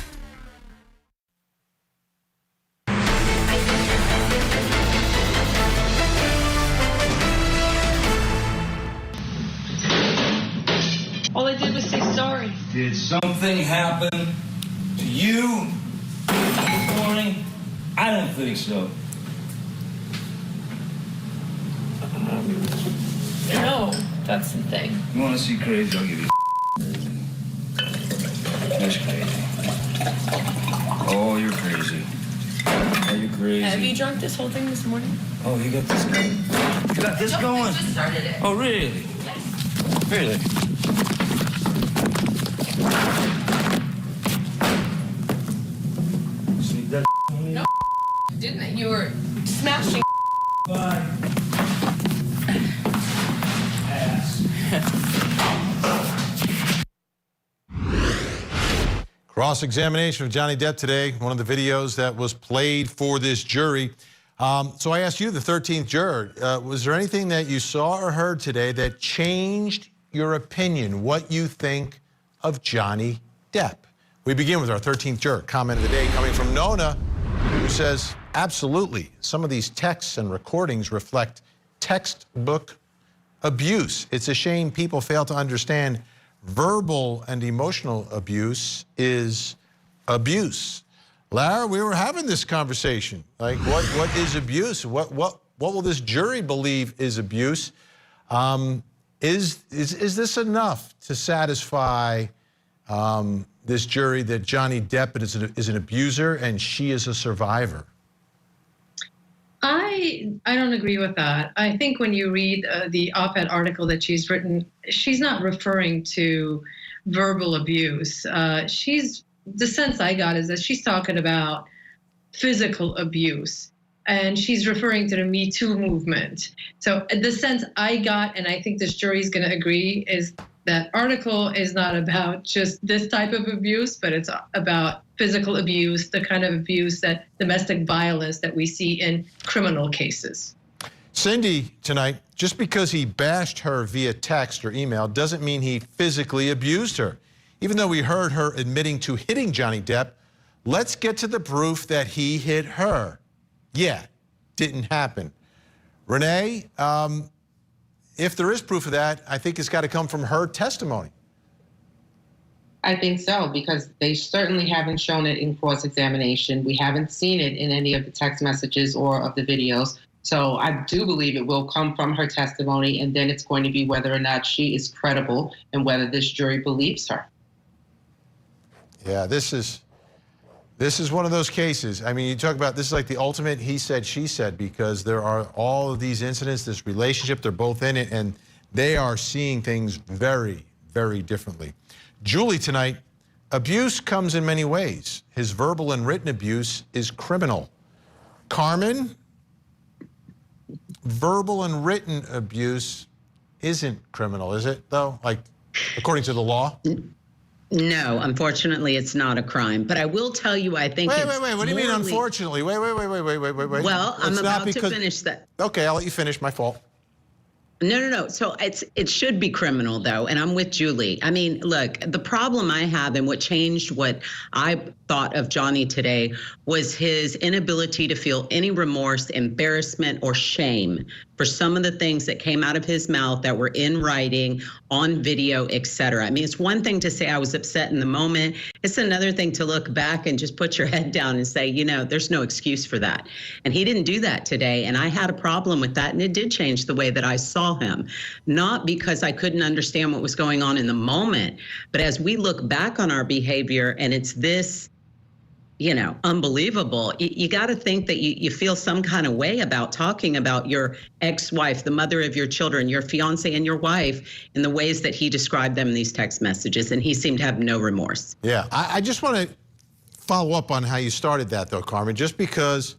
All I did was say sorry. Did something happen to you this morning? I don't think so. No, that's the thing. You want to see crazy? I'll give you That's crazy. Oh, you're crazy. Oh, you're crazy. Have you drunk this whole thing this morning? Oh, you got this going? You got this going? Just started it. Oh, really? Yes. Really? See that? No, didn't it? You were smashing. Cross-examination of Johnny Depp today, one of the videos that was played for this jury. So I asked you, the 13th juror, was there anything that you saw or heard today that changed your opinion, what you think of Johnny Depp? We begin with our 13th juror. Comment of the day coming from Nona, who says, absolutely, some of these texts and recordings reflect textbook abuse. It's a shame people fail to understand verbal and emotional abuse is abuse. Lara, we were having this conversation. Like, what is abuse? What will this jury believe is abuse? Is this enough to satisfy this jury that Johnny Depp is an abuser and she is a survivor? I don't agree with that. I think when you read the op-ed article that she's written, she's not referring to verbal abuse. The sense I got is that she's talking about physical abuse, and she's referring to the Me Too movement. So the sense I got, and I think this jury is going to agree, is that article is not about just this type of abuse, but it's about physical abuse, the kind of abuse, that domestic violence that we see in criminal cases. Cindy tonight, just because he bashed her via text or email doesn't mean he physically abused her. Even though we heard her admitting to hitting Johnny Depp, let's get to the proof that he hit her. Yeah, didn't happen. Renee, if there is proof of that, I think it's got to come from her testimony. I think so, because they certainly haven't shown it in cross-examination. We haven't seen it in any of the text messages or of the videos. So I do believe it will come from her testimony, and then it's going to be whether or not she is credible and whether this jury believes her. Yeah, this is one of those cases. I mean, you talk about, this is like the ultimate he said, she said, because there are all of these incidents, this relationship, they're both in it, and they are seeing things very, very differently. Julie tonight, abuse comes in many ways. His verbal and written abuse is criminal. Carmen, verbal and written abuse isn't criminal, is it, though? Like, according to the law? No, unfortunately, it's not a crime. But I will tell you, I think Wait, what do you mean, unfortunately? Wait. Well, I'm about to finish that. Okay, I'll let you finish, my fault. No. So it should be criminal, though, and I'm with Julie. I mean, look, the problem I have and what changed what I thought of Johnny today was his inability to feel any remorse, embarrassment, or shame for some of the things that came out of his mouth that were in writing, on video, etc. I mean, it's one thing to say I was upset in the moment. It's another thing to look back and just put your head down and say, you know, there's no excuse for that. And he didn't do that today. And I had a problem with that. And it did change the way that I saw him, not because I couldn't understand what was going on in the moment, but as we look back on our behavior and it's this, you know, unbelievable. You got to think that you feel some kind of way about talking about your ex-wife, the mother of your children, your fiance and your wife, in the ways that he described them in these text messages. And he seemed to have no remorse. Yeah, I just want to follow up on how you started that, though, Carmen, just because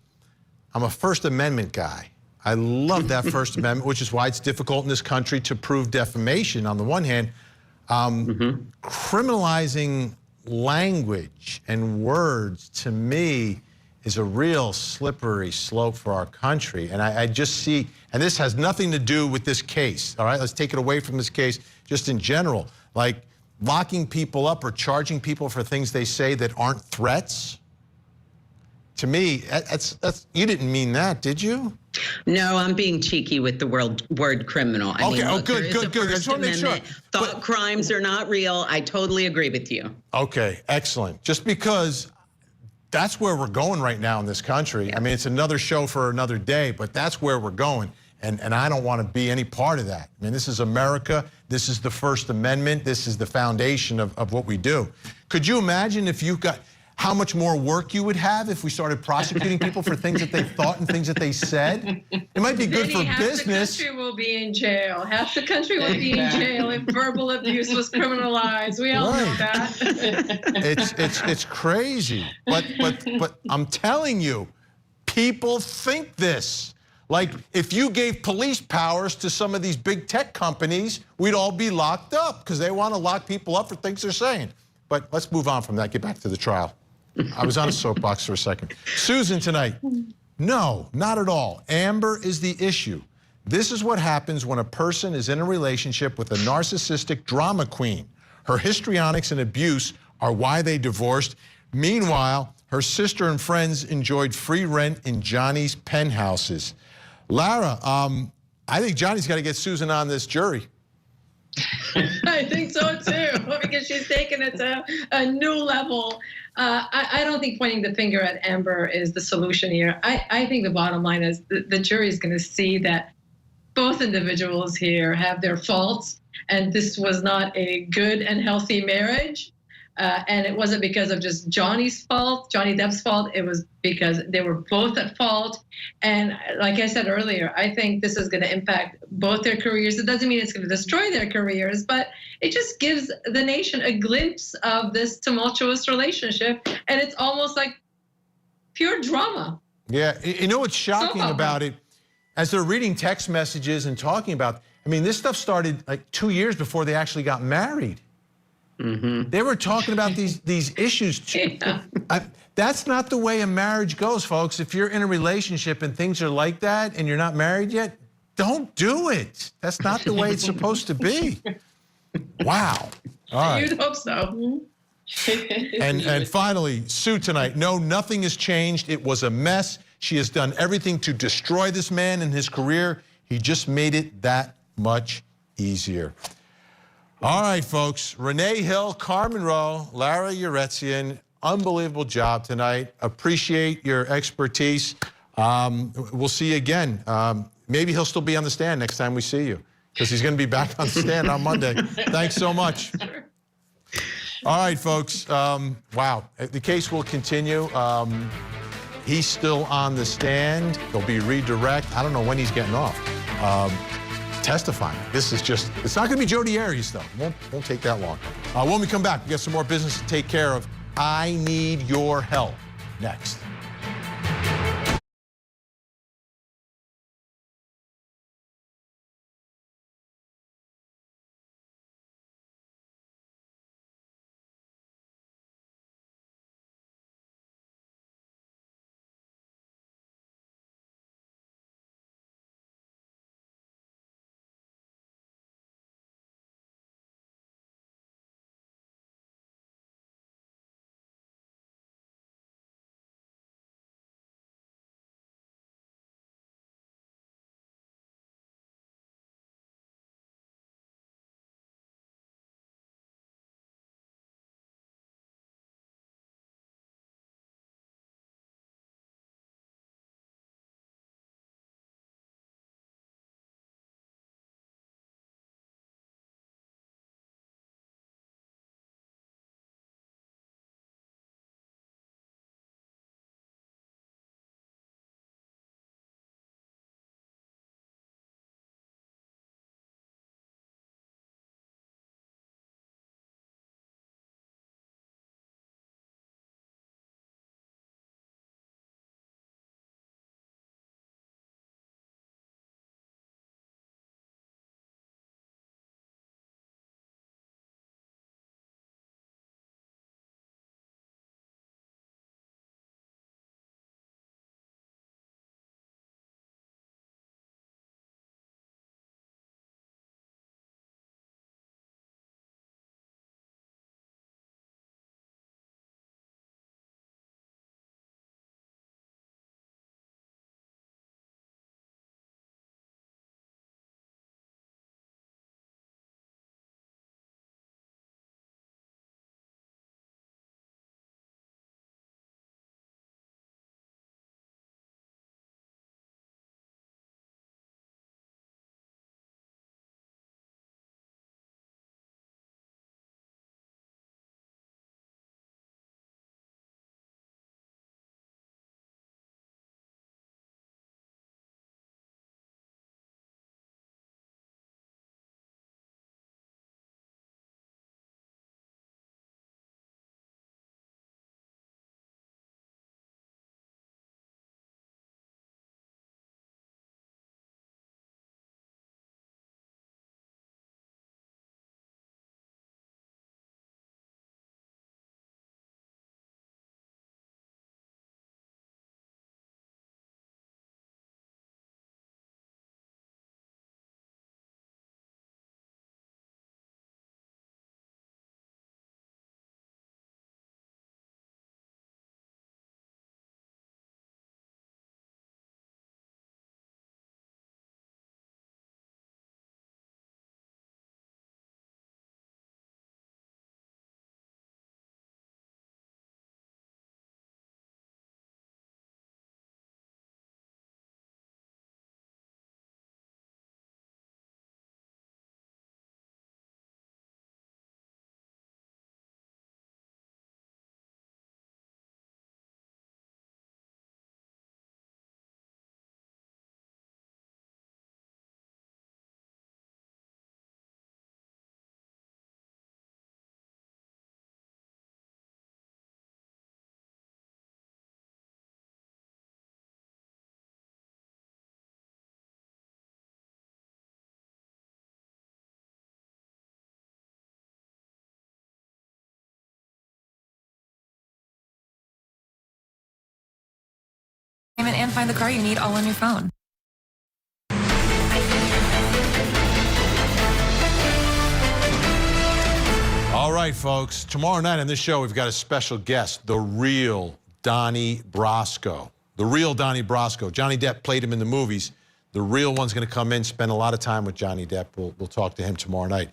I'm a First Amendment guy. I love that First Amendment, which is why it's difficult in this country to prove defamation on the one hand. Criminalizing language and words, to me, is a real slippery slope for our country. And I just see, and this has nothing to do with this case, all right? Let's take it away from this case, just in general. Like locking people up or charging people for things they say that aren't threats. To me, that's you didn't mean that, did you? No, I'm being cheeky with the word criminal. I mean, look, good. I just want to make sure. Thought crimes are not real. I totally agree with you. Okay, excellent. Just because that's where we're going right now in this country. Yeah. I mean, it's another show for another day, but that's where we're going. And I don't want to be any part of that. I mean, this is America. This is the First Amendment. This is the foundation of what we do. Could you imagine if you got... how much more work you would have if we started prosecuting people for things that they thought and things that they said? It might be good for business. Half the country will be in jail. Half the country will be in jail if verbal abuse was criminalized. We all know that. It's crazy. But I'm telling you, people think this. Like, if you gave police powers to some of these big tech companies, we'd all be locked up because they want to lock people up for things they're saying. But let's move on from that, get back to the trial. I was on a soapbox for a second. Susan tonight, no, not at all. Amber is the issue. This is what happens when a person is in a relationship with a narcissistic drama queen. Her histrionics and abuse are why they divorced. Meanwhile, her sister and friends enjoyed free rent in Johnny's penthouses. Lara, I think Johnny's got to get Susan on this jury. I think so too, because she's taken it to a new level. I don't think pointing the finger at Amber is the solution here. I think the bottom line is the jury is going to see that both individuals here have their faults, and this was not a good and healthy marriage. And it wasn't because of just Johnny's fault, Johnny Depp's fault. It was because they were both at fault. And like I said earlier, I think this is going to impact both their careers. It doesn't mean it's going to destroy their careers, but it just gives the nation a glimpse of this tumultuous relationship. And it's almost like pure drama. Yeah, you know what's shocking about it? As they're reading text messages and talking about, I mean, this stuff started like 2 years before they actually got married. They were talking about these issues. Yeah. That's not the way a marriage goes, folks. If you're in a relationship and things are like that and you're not married yet, don't do it. That's not the way it's supposed to be. Wow. All right. You'd hope so. And finally, Sue tonight. No, nothing has changed. It was a mess. She has done everything to destroy this man and his career. He just made it that much easier. All right, folks. Renee Hill, Carmen Rowe, Lara Uretzian, unbelievable job tonight. Appreciate your expertise. We'll see you again. Maybe he'll still be on the stand next time we see you because he's going to be back on the stand on Monday. Thanks so much. All right, folks. Wow. The case will continue. He's still on the stand. There'll be redirect. I don't know when he's getting off. Testifying. This is just, it's not going to be Jodi Arias, though. Won't take that long. When we come back, we got some more business to take care of. I need your help. Next. and find the car you need all on your phone. All right, folks. Tomorrow night on this show, we've got a special guest, the real Donnie Brasco. The real Donnie Brasco. Johnny Depp played him in the movies. The real one's going to come in, spend a lot of time with Johnny Depp. We'll talk to him tomorrow night.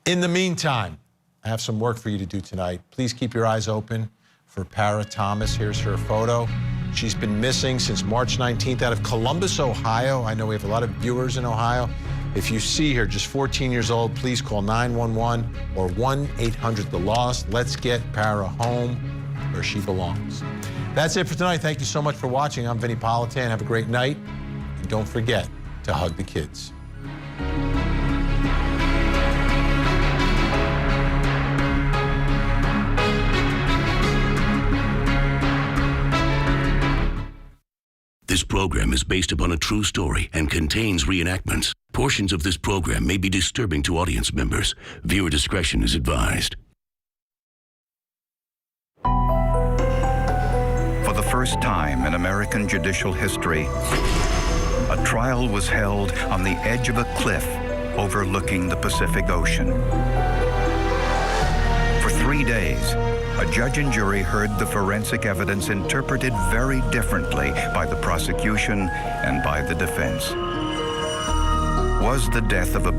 In the meantime, I have some work for you to do tonight. Please keep your eyes open for Para Thomas. Here's her photo. She's been missing since March 19th out of Columbus, Ohio. I know we have a lot of viewers in Ohio. If you see her, just 14 years old, please call 911 or 1-800-THE-LOST. Let's get Para home where she belongs. That's it for tonight. Thank you so much for watching. I'm Vinnie Politan. Have a great night. And don't forget to hug the kids. This program is based upon a true story and contains reenactments. Portions of this program may be disturbing to audience members. Viewer discretion is advised. For the first time in American judicial history, a trial was held on the edge of a cliff overlooking the Pacific Ocean. For 3 days, a judge and jury heard the forensic evidence interpreted very differently by the prosecution and by the defense. Was the death of a